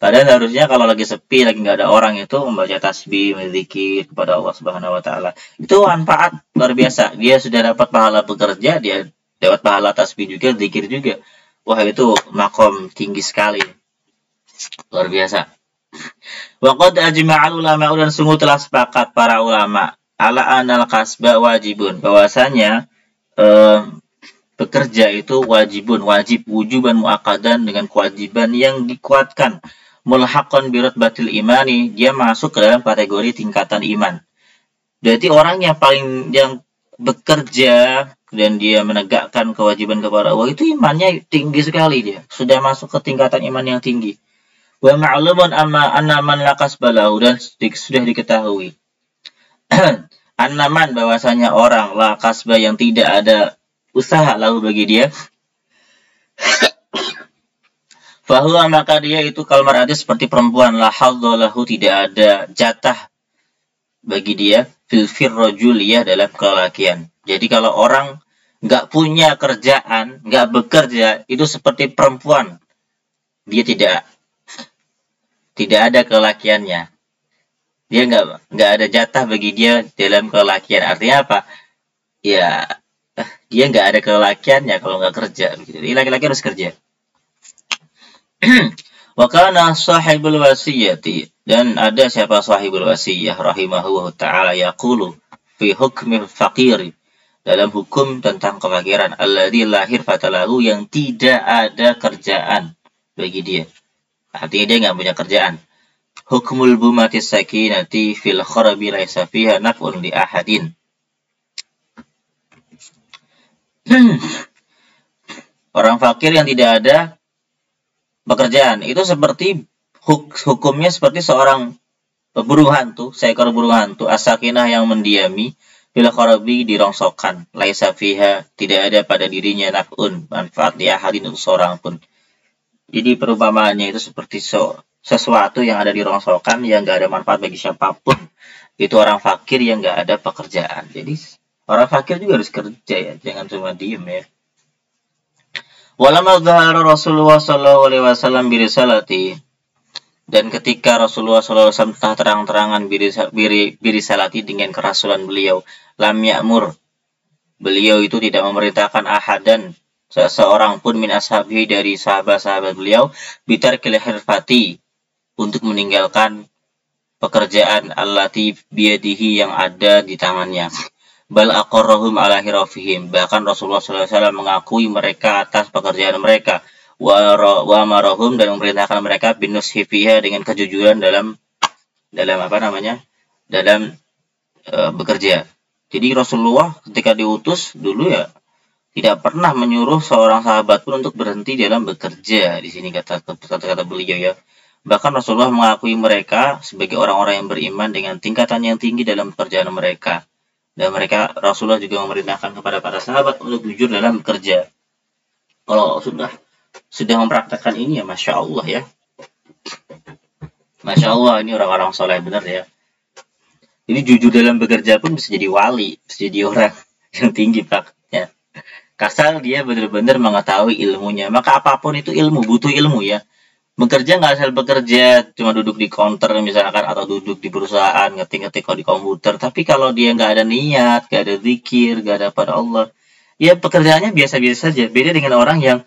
Padahal harusnya kalau lagi sepi, lagi nggak ada orang, itu membaca tasbih, berzikir kepada Allah Subhanahu wa taala. Itu manfaat luar biasa. Dia sudah dapat pahala bekerja, dia dapat pahala tasbih juga, zikir juga. Wah, itu makom tinggi sekali. Luar biasa. Wa qad ajma'al ulama, dan sungguh telah sepakat para ulama, ala anal kasba wajibun, bahwasanya bekerja itu wajib, wujuban muakkadan, dengan kewajiban yang dikuatkan, mulhaqan birutbatil imani, dia masuk ke dalam kategori tingkatan iman. Jadi orang yang bekerja dan dia menegakkan kewajiban kepada Allah, itu imannya tinggi sekali, dia sudah masuk ke tingkatan iman yang tinggi. Wa ma'lumun anna man la kasba lahu, dan sudah diketahui annaman, bahwasanya orang la kasba, yang tidak ada usaha lahu bagi dia, fahuwa, maka dia itu kalmar'ati, seperti perempuan, la hadza lahu, tidak ada jatah bagi dia, fil firrajuliyah, dalam kelelakian. Jadi kalau orang nggak punya kerjaan, nggak bekerja, itu seperti perempuan, dia tidak ada kelelakiannya, dia nggak ada jatah bagi dia dalam kelelakian. Artinya apa? Ya, dia nggak ada kelelakiannya kalau nggak kerja. Jadi laki-laki harus kerja. Wa kana sahibul wasiyati, dan ada siapa sahibul wasiyah rahimahullah ta'ala, yaqulu fi hukmil faqiri, dalam hukum tentang kefakiran, alladzi lahir fatalahu, yang tidak ada kerjaan bagi dia, artinya dia nggak punya kerjaan. Hukmul bumatis sakinati fil kharabi laisa fiha naf'un li ahadin. Orang fakir yang tidak ada pekerjaan itu seperti hukumnya seperti seorang burung hantu, seekor burung hantu, as-sakinah, yang mendiami, fil kharabi, di rongsokan, laisa fiha, tidak ada pada dirinya naf'un, manfaat, li ahadin, untuk seorang pun. Jadi perumpamaannya itu seperti sesuatu yang ada di rongsokan yang nggak ada manfaat bagi siapapun. Itu orang fakir yang nggak ada pekerjaan. Jadi orang fakir juga harus kerja ya, jangan cuma diem ya. Walamma dhahara Rasulullah sallallahu alaihi wasallam birisalati, dan ketika Rasulullah SAW telah terang-terangan birisalati dengan kerasulan beliau, lam ya'mur, beliau itu tidak memerintahkan ahadan, seseorang pun min ashabihi dari sahabat-sahabat beliau, bitarkil hirfati, untuk meninggalkan pekerjaan allati biyadihi yang ada di tangannya. Bal aqarrahum ala hirafihim, bahkan Rasulullah SAW mengakui mereka atas pekerjaan mereka, wa amarahum, dan memerintahkan mereka binus fiha, dengan kejujuran dalam bekerja. Jadi Rasulullah ketika diutus dulu ya tidak pernah menyuruh seorang sahabat pun untuk berhenti dalam bekerja. Di sini kata beliau ya. Bahkan Rasulullah mengakui mereka sebagai orang-orang yang beriman dengan tingkatan yang tinggi dalam pekerjaan mereka. Dan Rasulullah juga memerintahkan kepada para sahabat untuk jujur dalam bekerja. Kalau sudah mempraktekkan ini ya Masya Allah ya. Masya Allah, ini orang-orang soleh benar ya. Jadi jujur dalam bekerja pun bisa jadi wali, bisa jadi orang yang tinggi prakteknya. Kasal dia benar-benar mengetahui ilmunya. Maka apapun itu ilmu, butuh ilmu ya. Bekerja nggak asal bekerja, cuma duduk di counter misalkan, atau duduk di perusahaan, ngetik-ngetik di komputer. Tapi kalau dia nggak ada niat, nggak ada zikir, nggak ada pada Allah, ya pekerjaannya biasa-biasa saja. Beda dengan orang yang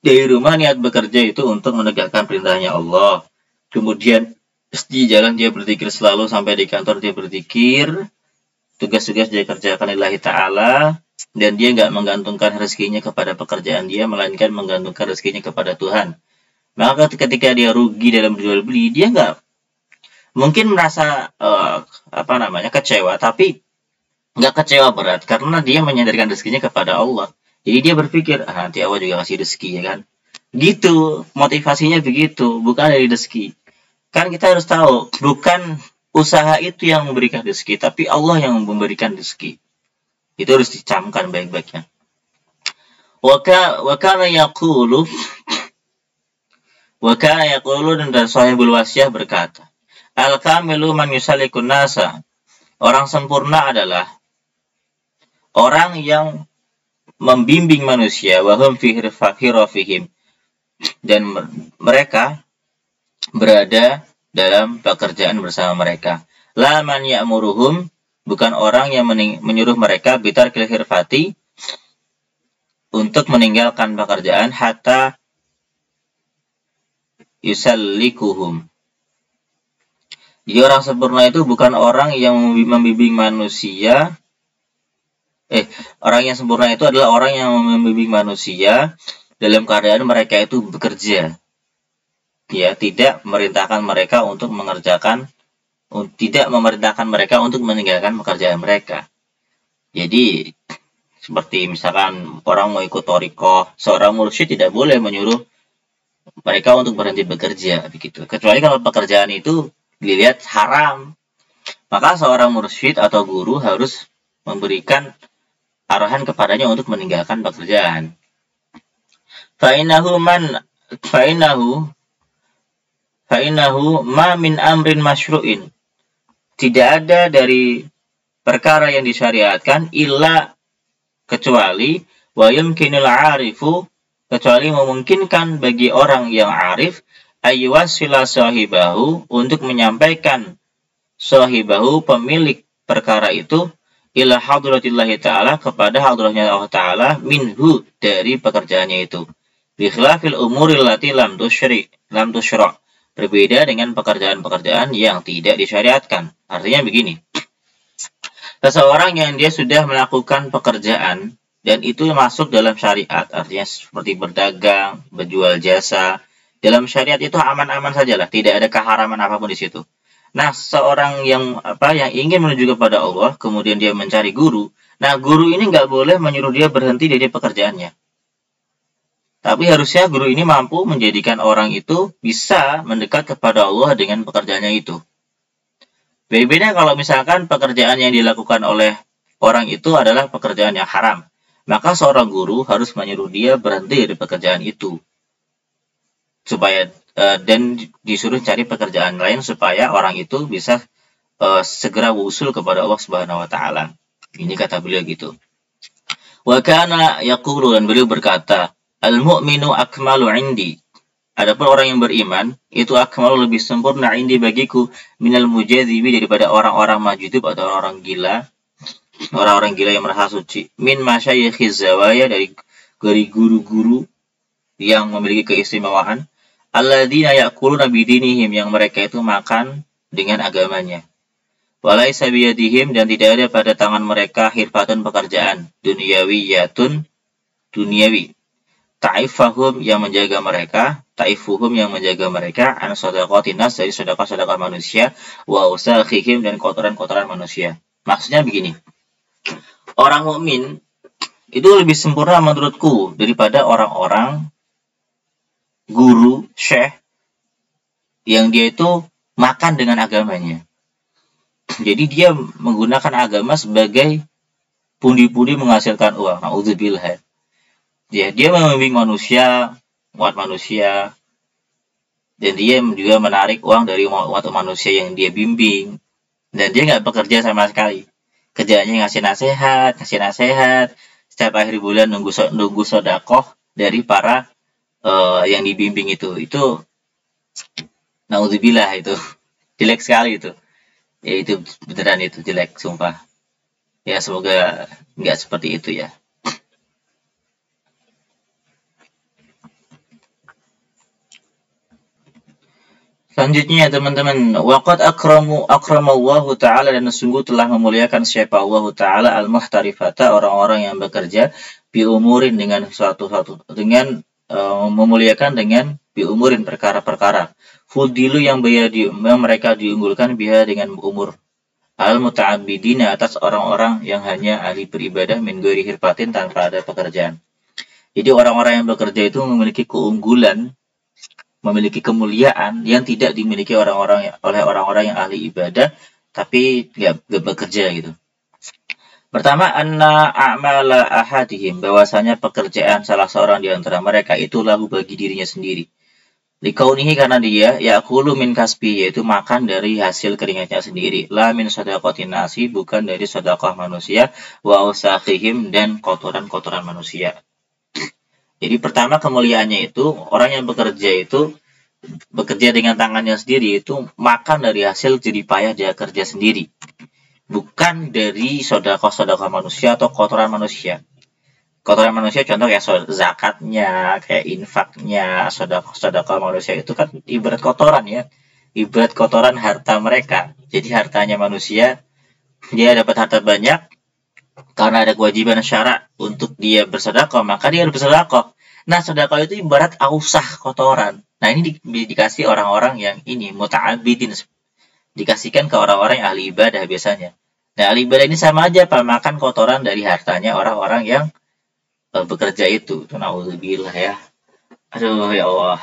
dari rumah niat bekerja itu untuk menegakkan perintahnya Allah. Kemudian di jalan dia berzikir selalu, sampai di kantor dia berzikir, tugas-tugas dia kerjakan lillahi ta'ala, dan dia nggak menggantungkan rezekinya kepada pekerjaan dia, melainkan menggantungkan rezekinya kepada Tuhan. Maka ketika dia rugi dalam jual beli, dia nggak mungkin merasa kecewa, tapi nggak kecewa berat karena dia menyandarkan rezekinya kepada Allah. Jadi dia berpikir, nanti Allah juga kasih rezeki ya kan. Gitu, motivasinya begitu, bukan dari rezeki. Kan kita harus tahu, bukan usaha itu yang memberikan rezeki, tapi Allah yang memberikan rezeki. Itu harus dicamkan baik-baiknya. Wa kana yaqulu, dan sahibul wasiyah berkata, al-kamilu man yusallikun nasa, orang sempurna adalah orang yang membimbing manusia, wa hum fi hirafihim, dan mereka berada dalam pekerjaan bersama mereka. La man ya'muruhum, bukan orang yang menyuruh mereka bitarkil hirfati, untuk meninggalkan pekerjaan, hatta yusallikuhum. Jadi orang sempurna itu bukan orang yang membimbing manusia. Orang yang sempurna itu adalah orang yang membimbing manusia dalam keadaan mereka itu bekerja. Ya, tidak memerintahkan mereka untuk meninggalkan pekerjaan mereka. Jadi seperti misalkan orang mau ikut thariqah, seorang mursyid tidak boleh menyuruh mereka untuk berhenti bekerja begitu. Kecuali kalau pekerjaan itu dilihat haram, maka seorang mursyid atau guru harus memberikan arahan kepadanya untuk meninggalkan pekerjaan. Fa'inahu ma min amrin masyru'in, tidak ada dari perkara yang disyariatkan illa, kecuali wa yumkinul 'arifu, kecuali memungkinkan bagi orang yang arif, ayyuwassila sahibahu, untuk menyampaikan sahibahu, pemilik perkara itu, ila hadratillahi ta'ala, kepada hadrahnya Allah Ta'ala, minhu, dari pekerjaannya itu. Bikhlafil umuril lati lam tusyra', berbeda dengan pekerjaan-pekerjaan yang tidak disyariatkan. Artinya begini, seseorang yang dia sudah melakukan pekerjaan dan itu masuk dalam syariat, artinya seperti berdagang, berjual jasa, dalam syariat itu aman-aman sajalah, tidak ada keharaman apapun di situ. Nah, seorang yang ingin menuju kepada Allah, kemudian dia mencari guru. Nah, guru ini nggak boleh menyuruh dia berhenti dari pekerjaannya. Tapi harusnya guru ini mampu menjadikan orang itu bisa mendekat kepada Allah dengan pekerjaannya itu. Berbeda kalau misalkan pekerjaan yang dilakukan oleh orang itu adalah pekerjaan yang haram. Maka seorang guru harus menyuruh dia berhenti dari pekerjaan itu. Supaya dan disuruh cari pekerjaan lain supaya orang itu bisa segera wusul kepada Allah Subhanahu wa taala. Ini kata beliau gitu. Wa kana yaqulu, dan beliau berkata, al-mu'minu akmalu indi. Adapun orang yang beriman itu akmalu, lebih sempurna, indi bagiku, minal mujadzibi, daripada orang-orang majdzub atau orang gila. Orang-orang gila yang merasa suci. Min masyayikhiz zawaya, dari guru-guru yang memiliki keistimewaan. Alladzina ya'kuluna bidinihim, yang mereka itu makan dengan agamanya. Walaisa biyadihim, dan tidak ada pada tangan mereka hirfatun, pekerjaan dunyawiyatun, duniawi. Ta'ifuhum, yang menjaga mereka, an shadaqatin nas, dari sedekah-sedekah manusia, wa usakhihim, dan kotoran-kotoran manusia. Maksudnya begini, orang mukmin itu lebih sempurna menurutku daripada orang-orang guru, syekh, yang dia itu makan dengan agamanya. Jadi dia menggunakan agama sebagai pundi-pundi menghasilkan uang. Na'udzubillah. Dia membimbing manusia, umat manusia, dan dia juga menarik uang dari umat manusia yang dia bimbing. Dan dia nggak bekerja sama sekali. Kerjaannya ngasih nasihat. Setiap akhir bulan nunggu sedekah dari para yang dibimbing itu. Itu na'udzubillah, itu jelek sekali itu. Ya itu beneran, itu jelek, sumpah. Ya semoga nggak seperti itu ya. Selanjutnya teman-teman, waqad akramallahu ta'ala, dan sungguh telah memuliakan siapa Allah ta'ala al-muhtarifata, orang-orang yang bekerja bi umurin, dengan dengan memuliakan dengan bi umurin, perkara-perkara. Fudilu, yang mereka diunggulkan biha, dengan umur. Al-muta'abbidina, atas orang-orang yang hanya ahli beribadah, min ghairi hirfatin, tanpa ada pekerjaan. Jadi orang-orang yang bekerja itu memiliki keunggulan, memiliki kemuliaan yang tidak dimiliki oleh orang-orang yang ahli ibadah tapi nggak bekerja gitu. Pertama, anna a'mala ahadihim, bahwasanya pekerjaan salah seorang di antara mereka itu lahu, bagi dirinya sendiri. Likaunihi, karena dia ya'kulu min kasbi, yaitu makan dari hasil keringatnya sendiri. La min shadaqatin nasi, bukan dari sedekah manusia, wa usakhihim, dan kotoran-kotoran manusia. Jadi pertama, kemuliaannya itu orang yang bekerja dengan tangannya sendiri, itu makan dari hasil jerih payah dia kerja sendiri, bukan dari sedekah manusia atau kotoran manusia. Kotoran manusia contoh ya zakatnya, kayak infaknya, sedekah manusia itu kan ibarat kotoran ya, ibarat kotoran harta mereka. Jadi hartanya manusia, dia dapat harta banyak karena ada kewajiban syarak untuk dia bersedekah, maka dia harus bersedekah. Nah, sedekah itu ibarat ausah kotoran. Nah, ini dikasih orang-orang yang ini muta'abbidin, dikasihkan ke orang-orang yang ahli ibadah biasanya. Nah, ahli ibadah ini sama aja Pak, makan kotoran dari hartanya orang-orang yang bekerja itu. Na'udzubillah ya. Aduh ya Allah.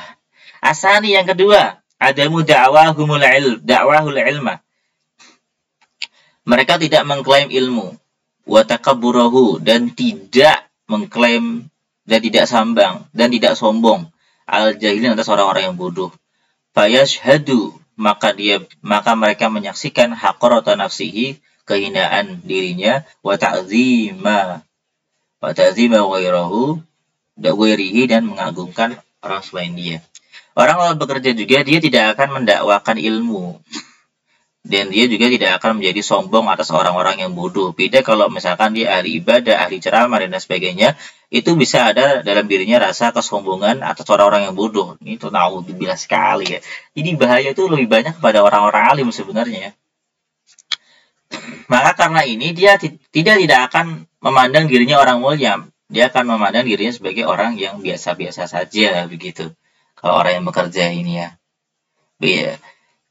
Asani, yang kedua, adamu da'wahul ilma. Mereka tidak mengklaim ilmu, wa takabburahu, dan tidak mengklaim, dan tidak sambang, dan tidak sombong, al-jahilin, atas orang-orang yang bodoh. Fayashhadu, maka mereka menyaksikan haqarata nafsihi, kehinaan dirinya, wa ta'zima ghairihi, dan mengagungkan orang selain dia. Orang kalau bekerja juga, dia tidak akan mendakwakan ilmu, dan dia juga tidak akan menjadi sombong atas orang-orang yang bodoh. Beda kalau misalkan dia ahli ibadah, ahli ceramah, dan sebagainya, itu bisa ada dalam dirinya rasa kesombongan atas orang-orang yang bodoh. Ini tuh naudzubillah sekali ya. Jadi bahaya itu lebih banyak pada orang-orang alim sebenarnya. Maka karena ini dia tidak akan memandang dirinya orang mulia. Dia akan memandang dirinya sebagai orang yang biasa-biasa saja begitu. Kalau orang yang bekerja ini ya. Iya.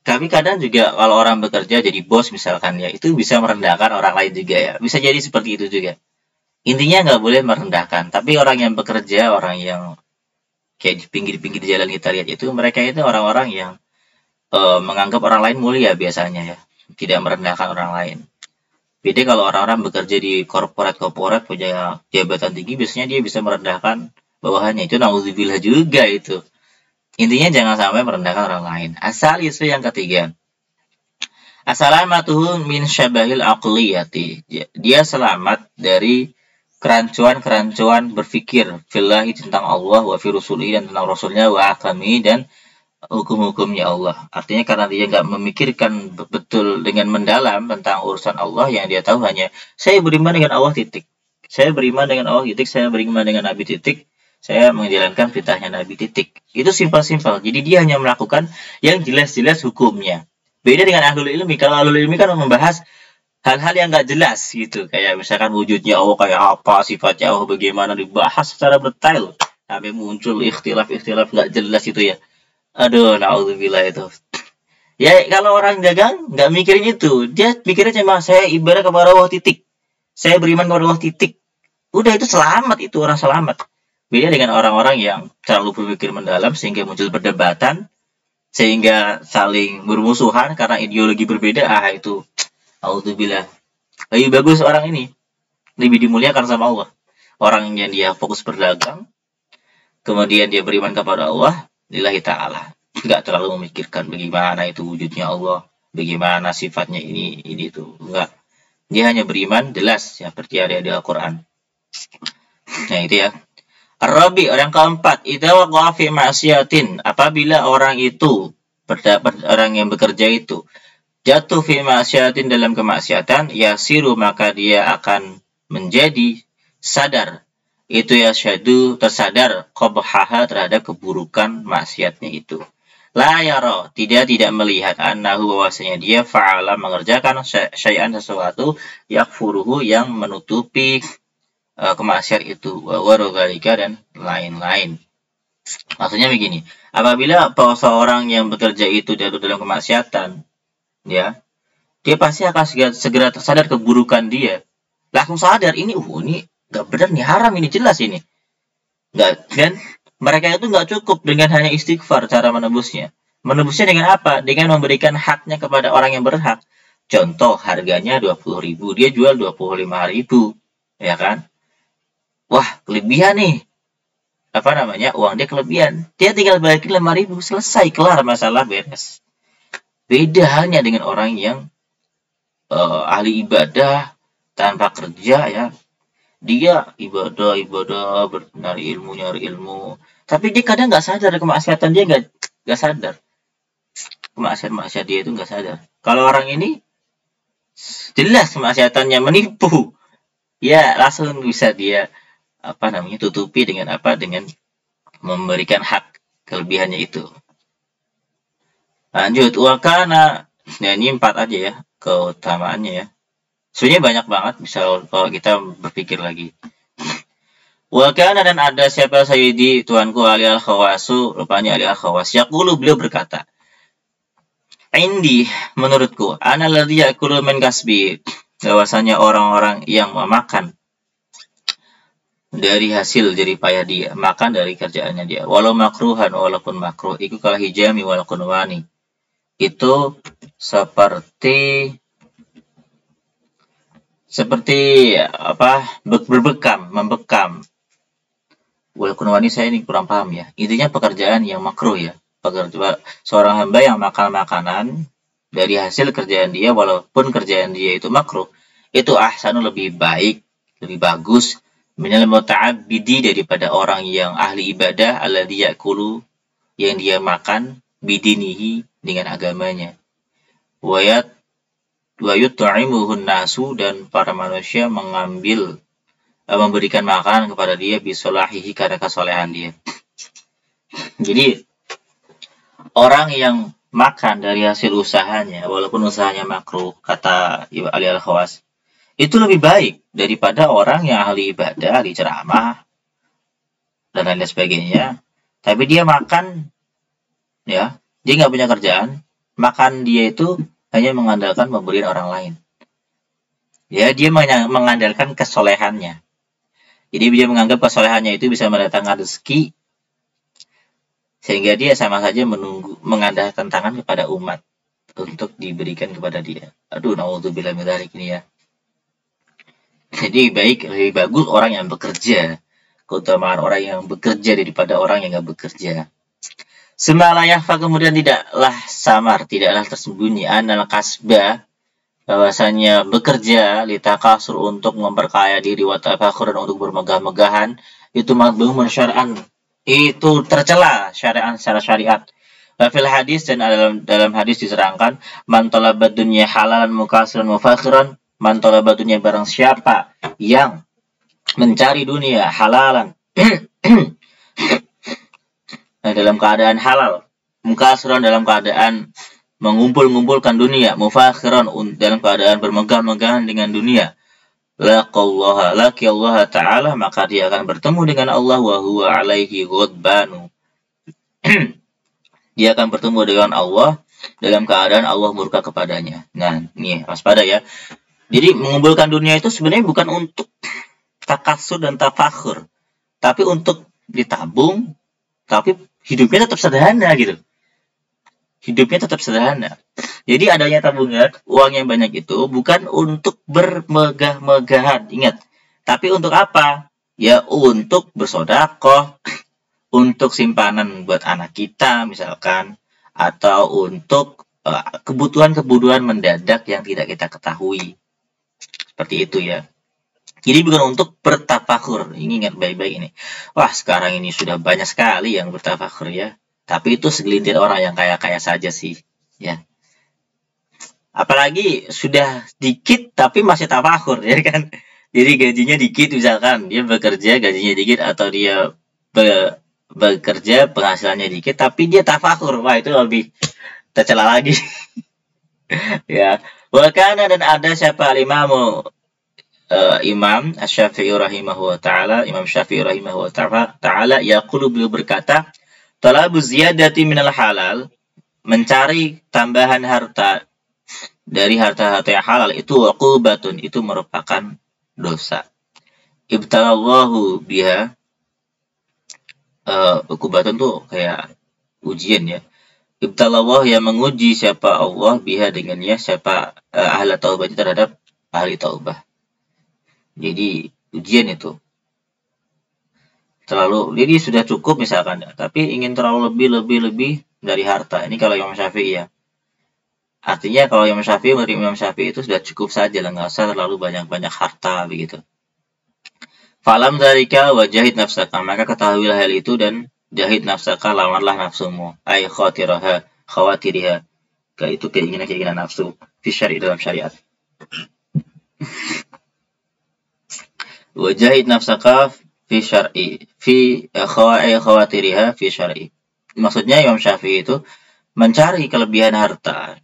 Tapi kadang juga kalau orang bekerja jadi bos misalkan ya, itu bisa merendahkan orang lain juga ya. Bisa jadi seperti itu juga. Intinya nggak boleh merendahkan. Tapi orang yang bekerja, orang yang kayak di pinggir-pinggir jalan kita lihat itu, mereka itu orang-orang yang menganggap orang lain mulia biasanya ya. Tidak merendahkan orang lain. Beda kalau orang-orang bekerja di korporat punya jabatan tinggi, biasanya dia bisa merendahkan bawahannya. Itu na'udzubillah juga itu. Intinya jangan sampai merendahkan orang lain. Asal isu yang ketiga. Assalamatuhu min syabahil aqliyati. Dia selamat dari kerancuan-kerancuan berpikir fillahi tentang Allah wa fi rusulihi dan tentang rasulnya wa akami dan hukum-hukumnya Allah. Artinya karena dia nggak memikirkan betul dengan mendalam tentang urusan Allah, yang dia tahu hanya saya beriman dengan Allah titik. Saya beriman dengan Allah titik, saya beriman dengan Nabi titik, saya menjalankan perintahnya Nabi titik. Itu simpel-simpel. Jadi dia hanya melakukan yang jelas-jelas hukumnya. Beda dengan ahlul ilmi. Kalau ahlul ilmi kan membahas hal-hal yang nggak jelas gitu. Kayak misalkan wujudnya Allah kayak apa, sifatnya Allah bagaimana, dibahas secara detail. Sampai muncul ikhtilaf-ikhtilaf nggak jelas itu ya. Aduh, naudzubillah itu. Ya kalau orang dagang nggak mikirin itu. Dia mikirnya cuma saya ibadah kepada Allah titik. Saya beriman kepada Allah titik. Udah itu selamat, itu orang selamat. Beda dengan orang-orang yang terlalu berpikir mendalam sehingga muncul perdebatan, sehingga saling bermusuhan karena ideologi berbeda. Itu alhamdulillah. Lebih bagus orang ini lebih dimuliakan sama Allah. Orang yang dia fokus berdagang, kemudian dia beriman kepada Allah, lillahi ta'ala. Enggak terlalu memikirkan bagaimana itu wujudnya Allah, bagaimana sifatnya ini itu. Enggak. Dia hanya beriman jelas ya, seperti ada di Al-Quran. Nah itu ya. Ar-Rabi, orang keempat, idza waqa'a fi ma'siyatin, apabila orang itu orang yang bekerja itu jatuh fi ma'siyatin dalam kemaksiatan, yasiru maka dia akan menjadi sadar. Itu yasyadu tersadar qabhaha terhadap keburukan maksiatnya itu. La yara, tidak melihat annahu bahwasanya dia fa'ala mengerjakan syai'an sesuatu yakfuruhu yang menutupi kemaksiat itu, warogalika dan lain-lain. Maksudnya begini, apabila seorang yang bekerja itu jatuh dalam kemaksiatan, ya, dia pasti akan segera tersadar keburukan dia. Langsung sadar ini nggak benar nih, haram ini, jelas ini. Dan mereka itu nggak cukup dengan hanya istighfar cara menebusnya. Menebusnya dengan apa? Dengan memberikan haknya kepada orang yang berhak. Contoh, harganya 20.000, dia jual 25.000, ya kan? Wah, kelebihan nih. Uang dia kelebihan. Dia tinggal balikin 5.000, selesai, kelar masalah, beres. Beda halnya dengan orang yang ahli ibadah tanpa kerja ya. Dia ibadah, nyari ilmu. Tapi dia kadang nggak sadar kemaksiatan dia, nggak sadar. Kemaksiatan dia itu nggak sadar. Kalau orang ini jelas kemaksiatannya menipu. Ya, langsung bisa dia tutupi dengan dengan memberikan hak kelebihannya itu. Lanjut, wakana, nah ini 4 aja ya keutamaannya ya. Sebenarnya banyak banget misal kalau kita berpikir lagi. Wakana, dan ada siapa sayyidi tuanku Ali al-Khawasu, rupanya Ali al-Khawas, yaqulu, beliau berkata, indi, menurutku, ana ladzi ya'kulu min kasbi, bahwasanya orang-orang yang memakan dari hasil jerih payah dia, makan dari kerjaannya dia, walau makruhan, walaupun makruh, itu kalau hijami walaupun wani, itu seperti membekam. Walaupun wani, saya ini kurang paham ya. Intinya pekerjaan yang makruh ya. Seorang hamba yang makan makanan dari hasil kerjaan dia, walaupun kerjaan dia itu makruh, itu ahsanu, lebih baik, lebih bagus, minal muta'abbidi, daripada orang yang ahli ibadah, alladzi ya'kulu, yang dia makan, bidinihi, dengan agamanya, wa yut'imuhun nasu, dan para manusia memberikan makanan kepada dia, bisolahihi, karena kesolehan dia. Jadi orang yang makan dari hasil usahanya, walaupun usahanya makruh, kata Ali al-Khawas, itu lebih baik daripada orang yang ahli ibadah, ahli ceramah, dan lain sebagainya. Tapi dia makan, ya, dia nggak punya kerjaan, makan dia itu hanya mengandalkan pemberian orang lain. Ya, dia mengandalkan kesolehannya. Jadi dia menganggap kesolehannya itu bisa mendatangkan rezeki, sehingga dia sama saja mengandalkan tangan kepada umat untuk diberikan kepada dia. Aduh, naudzubillah min dzalik ini ya. Jadi lebih bagus orang yang bekerja. Keutamaan orang yang bekerja daripada orang yang nggak bekerja. Semalayah kemudian tidaklah samar, tidaklah tersembunyi anal kasbah, bahwasanya bekerja litakasur untuk memperkaya diri wa tafakhuran untuk bermegah-megahan itu madhmumun syar'an, itu tercela syariat secara syariat. Fil hadis, dan dalam hadis diterangkan man talabad dunya halalan mukasiran mufakhiran, man talabad dunya barang siapa yang mencari dunia halalan dalam keadaan halal, mukasiran dalam keadaan mengumpul-ngumpulkan dunia, mufakhiran dalam keadaan bermegah-megahan dengan dunia, laqallaha laki Allah Ta'ala, maka dia akan bertemu dengan Allah wa huwa alaihi ghadbanu. Dia akan bertemu dengan Allah dalam keadaan Allah murka kepadanya. Nah, ini waspada ya. Jadi mengumpulkan dunia itu sebenarnya bukan untuk takasur dan tafakhur, tapi untuk ditabung, tapi hidupnya tetap sederhana gitu. Hidupnya tetap sederhana. Jadi adanya tabungan, uang yang banyak itu bukan untuk bermegah-megahan, ingat. Tapi untuk apa? Ya untuk bersedekah, untuk simpanan buat anak kita misalkan, atau untuk kebutuhan-kebutuhan mendadak yang tidak kita ketahui. Seperti itu ya. Jadi bukan untuk bertafakhur. Ini ingat baik-baik ini. Wah, sekarang ini sudah banyak sekali yang bertafakhur ya. Tapi itu segelintir orang yang kaya-kaya saja sih. Ya. Apalagi sudah dikit tapi masih tafakhur ya kan. Jadi gajinya dikit misalkan. Dia bekerja gajinya dikit, atau dia bekerja penghasilannya dikit tapi dia tafakhur. Wah, itu lebih tercela lagi. Ya. Wakana, dan ada siapa Imam Asy-Syafi'i rahimahullah ta'ala, Imam Syafi'i rahimahullah ta'ala, yaqulu, beliau berkata, talabu ziyadati minal halal, mencari tambahan harta dari harta-harta yang halal itu uqubatun, itu merupakan dosa. Ibtalallahu biha, uqubatun tuh kayak ujian ya. Ibtalallahu, yang menguji siapa Allah biha dengannya, siapa ahli taubah terhadap ahli taubah. Jadi ujian itu jadi sudah cukup misalkan, tapi ingin terlalu lebih dari harta. Ini kalau Imam Syafi'i ya. Artinya kalau Imam Syafi'i, menurut Imam Syafi'i itu sudah cukup saja lah, nggak usah terlalu banyak harta begitu. Falam dzalika wajahid nafsaka, maka ketahuilah hal itu dan jahid nafsaka, lawanlah nafsumu, ay khawatiriha, itu keinginan nafsu, fi syari, dalam syariat. Wajahid nafsaka fi syar'i, fi khawatiriha fi syar'i. Maksudnya Imam Syafi'i itu mencari kelebihan harta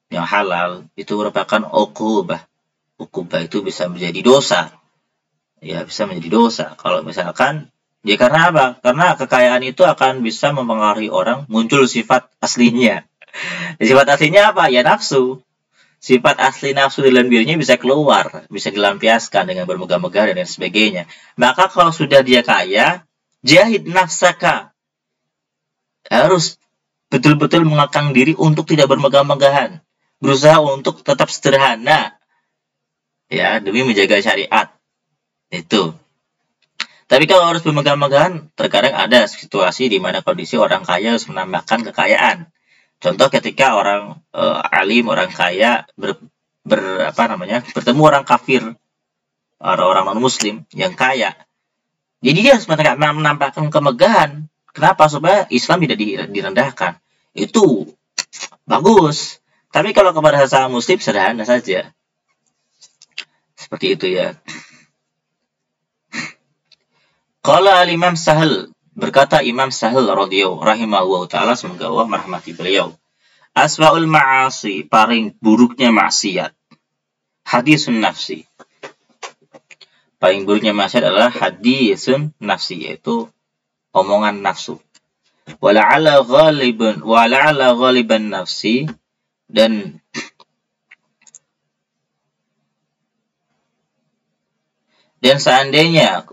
yang halal itu merupakan uqubah. Uqubah itu bisa menjadi dosa. Ya, bisa menjadi dosa. Kalau misalkan ya, karena apa? Karena kekayaan itu akan bisa mempengaruhi orang muncul sifat aslinya. Sifat aslinya apa? Ya nafsu. Sifat asli nafsu dalam dirinya bisa keluar, bisa dilampiaskan dengan bermegah-megah dan sebagainya. Maka kalau sudah dia kaya, jahid nafsaka, harus betul-betul mengekang diri untuk tidak bermegah-megahan, berusaha untuk tetap sederhana, ya, demi menjaga syariat. Itu. Tapi kalau harus bermegah-megahan, terkadang ada situasi di mana kondisi orang kaya harus menambahkan kekayaan. Contoh ketika orang alim, orang kaya bertemu orang kafir, orang non-muslim yang kaya. Jadi dia harus menampakkan kemegahan. Kenapa? Supaya Islam tidak direndahkan. Itu bagus. Tapi kalau kepada sesama muslim sederhana saja. Seperti itu ya. Qala al-Imam Sahal, berkata Imam Sahal radhiyallahu rahimahullah ta'ala, semoga Allah merahmati beliau, aswa'ul ma'asi, paling buruknya maksiat, hadisun nafsi. Paling buruknya maksiat adalah hadisun nafsi, yaitu omongan nafsu. Wala'ala ghaliban nafsi, dan seandainya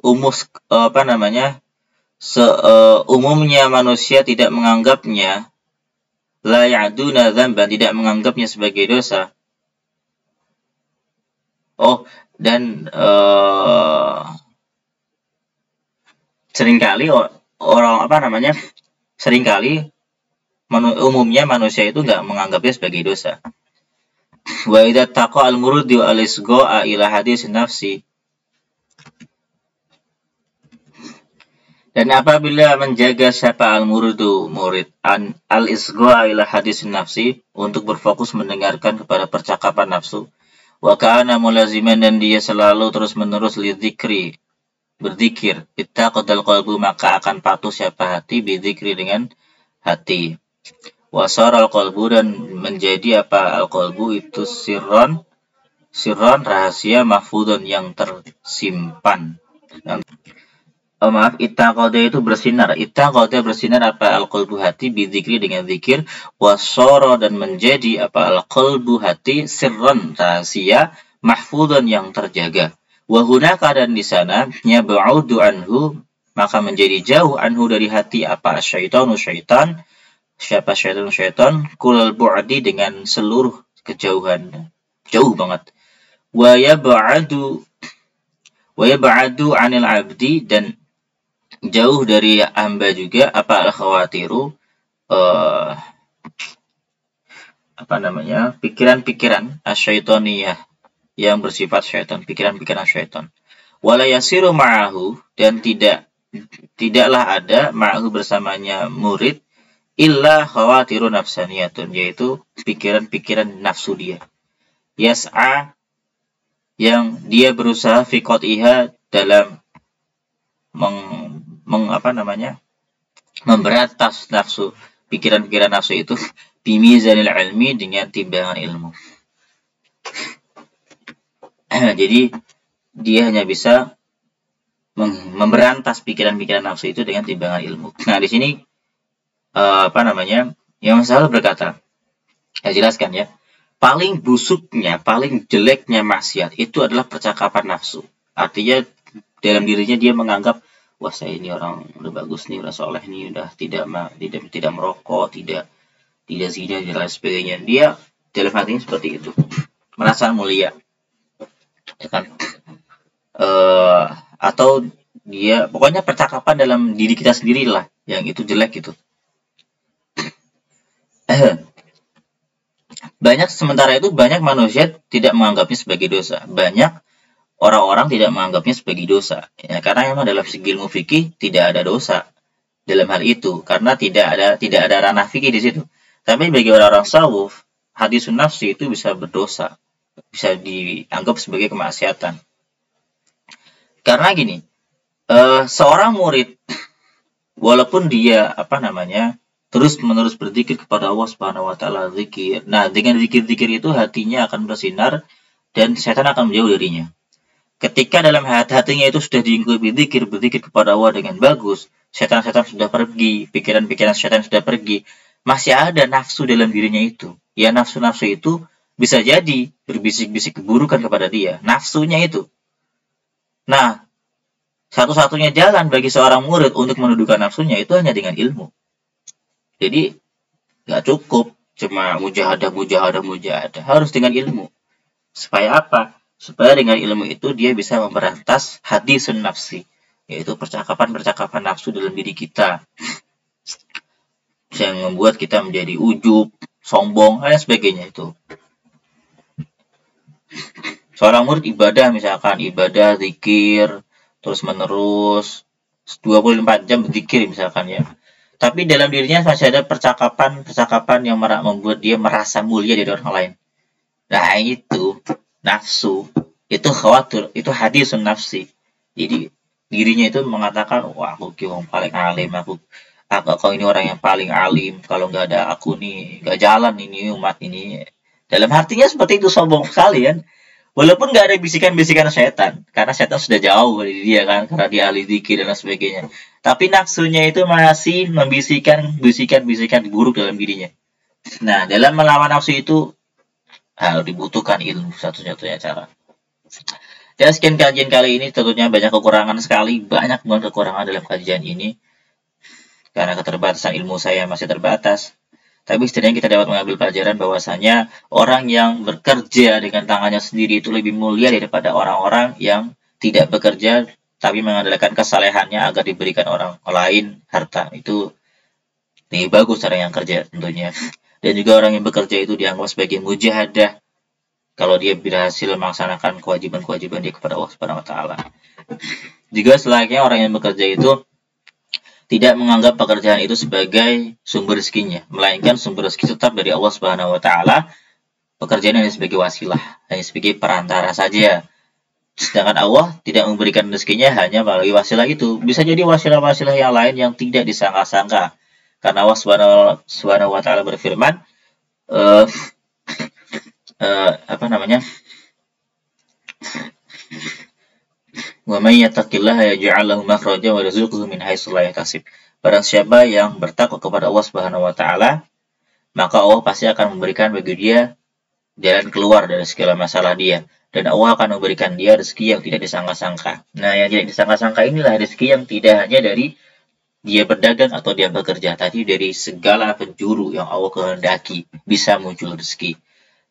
umumnya manusia tidak menganggapnya, la ya'duna dzamban, tidak menganggapnya sebagai dosa. Dan seringkali umumnya manusia itu nggak menganggapnya sebagai dosa. Wa idza taqa al-murdi al-isgha'a ila hadis nafsi. Dan apabila menjaga siapa al-murdu murid al-isgha'a ila hadis nafsi untuk berfokus mendengarkan kepada percakapan nafsu, wa kana mulaziman dan dia selalu terus-menerus lidzikri berzikir, ittaqadal qalbu maka akan patuh siapa hati bidzikri dengan hati. Wasaral qalbu dan menjadi apa al-qalbu itu sirron rahasia mahfudun yang tersimpan. Maaf, ittaqada itu bersinar. Ittaqada bersinar apa al-qalbu hati bidzikri dengan zikir, wasara dan menjadi apa al-qalbu hati sirron rahasia mahfudun yang terjaga. Wa hunaka dan di sana yab'udu anhu maka menjadi jauh anhu dari hati apa syaitanu syaitan. Siapa syaitan kulal bu'di dengan seluruh kejauhan, jauh banget. Wa yab'adu 'anil 'abdi dan jauh dari hamba juga apa al-khawatiru pikiran-pikiran asyaitoniyah yang bersifat syaitan, pikiran-pikiran syaitan. Wala yasiru ma'ahu dan tidaklah ada ma'ahu bersamanya murid illa khawatiru nafsaniyatun, yaitu pikiran-pikiran nafsu dia. Yas'a yang dia berusaha fi qat'iha dalam memberantas nafsu, pikiran-pikiran nafsu itu bimizanil ilmi dengan timbangan ilmu. Jadi dia hanya bisa memberantas pikiran-pikiran nafsu itu dengan timbangan ilmu. Nah, di sini yang selalu berkata, saya jelaskan ya, paling busuknya, paling jeleknya maksiat itu adalah percakapan nafsu. Artinya dalam dirinya dia menganggap, wah saya ini orang udah bagus nih, udah soleh nih, udah tidak merokok, tidak zina dan lain sebagainya. Dia dalam hatinya seperti itu, merasa mulia, ya kan? Atau dia pokoknya percakapan dalam diri kita sendiri lah yang itu jelek gitu. Sementara itu banyak manusia tidak menganggapnya sebagai dosa. Banyak orang-orang tidak menganggapnya sebagai dosa. Ya, karena memang dalam segi ilmu fikih tidak ada dosa dalam hal itu, karena tidak ada ranah fikih di situ. Tapi bagi orang-orang tasawuf, hadisun nafsi itu bisa berdosa, bisa dianggap sebagai kemaksiatan. Karena gini, seorang murid walaupun dia terus-menerus berzikir kepada Allah Subhanahu wa taala, zikir. Nah, dengan zikir-zikir itu hatinya akan bersinar dan setan akan menjauh darinya. Ketika dalam hatinya itu sudah diikuti berzikir kepada Allah dengan bagus, setan-setan sudah pergi, pikiran-pikiran setan sudah pergi, masih ada nafsu dalam dirinya itu. Ya, nafsu-nafsu itu bisa jadi berbisik-bisik keburukan kepada dia, nafsunya itu. Nah, satu-satunya jalan bagi seorang murid untuk menundukkan nafsunya itu hanya dengan ilmu. Jadi nggak cukup cuma mujahadah, harus dengan ilmu. Supaya apa? Supaya dengan ilmu itu dia bisa memberantas hadisun nafsi, yaitu percakapan-percakapan nafsu dalam diri kita yang membuat kita menjadi ujub, sombong, dan sebagainya itu. Seorang murid ibadah, zikir terus menerus 24 jam berzikir misalkan ya. Tapi dalam dirinya masih ada percakapan yang membuat dia merasa mulia dari orang lain. Nah, itu nafsu, itu khawatir, itu hadisun nafsi. Jadi dirinya itu mengatakan, wah aku orang paling alim, aku ini orang yang paling alim, kalau nggak ada aku nih nggak jalan ini umat ini. Dalam hatinya seperti itu, sombong sekali kan. Walaupun nggak ada bisikan-bisikan setan, karena setan sudah jauh dari dia kan, karena dia ahli zikir dan sebagainya. Tapi nafsunya itu masih membisikkan bisikan buruk dalam dirinya. Nah, dalam melawan nafsu itu dibutuhkan ilmu, satu-satunya cara. Dan sekian kajian kali ini, tentunya banyak kekurangan sekali, banyak banget kekurangan dalam kajian ini. Karena keterbatasan ilmu saya masih terbatas. Tapi setidaknya kita dapat mengambil pelajaran bahwasanya orang yang bekerja dengan tangannya sendiri itu lebih mulia daripada orang-orang yang tidak bekerja tapi mengandalkan kesalehannya agar diberikan orang lain harta. Itu Lebih bagus orang yang kerja tentunya. Dan juga orang yang bekerja itu dianggap sebagai mujahadah kalau dia berhasil melaksanakan kewajiban-kewajiban dia kepada Allah Subhanahu wa taala. Juga selayaknya orang yang bekerja itu tidak menganggap pekerjaan itu sebagai sumber rezekinya, melainkan sumber rezeki tetap dari Allah Subhanahu wa taala. Pekerjaan hanya sebagai wasilah, hanya sebagai perantara saja. Sedangkan Allah tidak memberikan rezekinya hanya melalui wasilah itu. Bisa jadi wasilah-wasilah yang lain yang tidak disangka-sangka. Karena Allah Subhanahu wa taala berfirman, apa namanya? Wa may yattaqillaha yaj'al lahu makhraja wa yarzuqhu min haitsu la yahtasib. Barang siapa yang bertakwa kepada Allah Subhanahu wa taala, maka Allah pasti akan memberikan bagi dia jalan keluar dari segala masalah dia, dan Allah akan memberikan dia rezeki yang tidak disangka-sangka. Nah, yang tidak disangka-sangka inilah rezeki yang tidak hanya dari dia berdagang atau dia bekerja, tadi dari segala penjuru yang Allah kehendaki bisa muncul rezeki.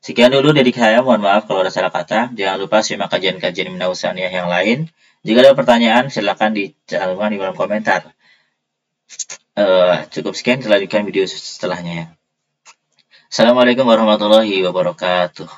Sekian dulu dari saya, mohon maaf kalau ada salah kata. Jangan lupa simak kajian-kajian Minausaniyah yang lain. Jika ada pertanyaan, silakan dicantumkan di kolom komentar. Cukup sekian, kita lanjutkan video setelahnya ya. Assalamualaikum warahmatullahi wabarakatuh.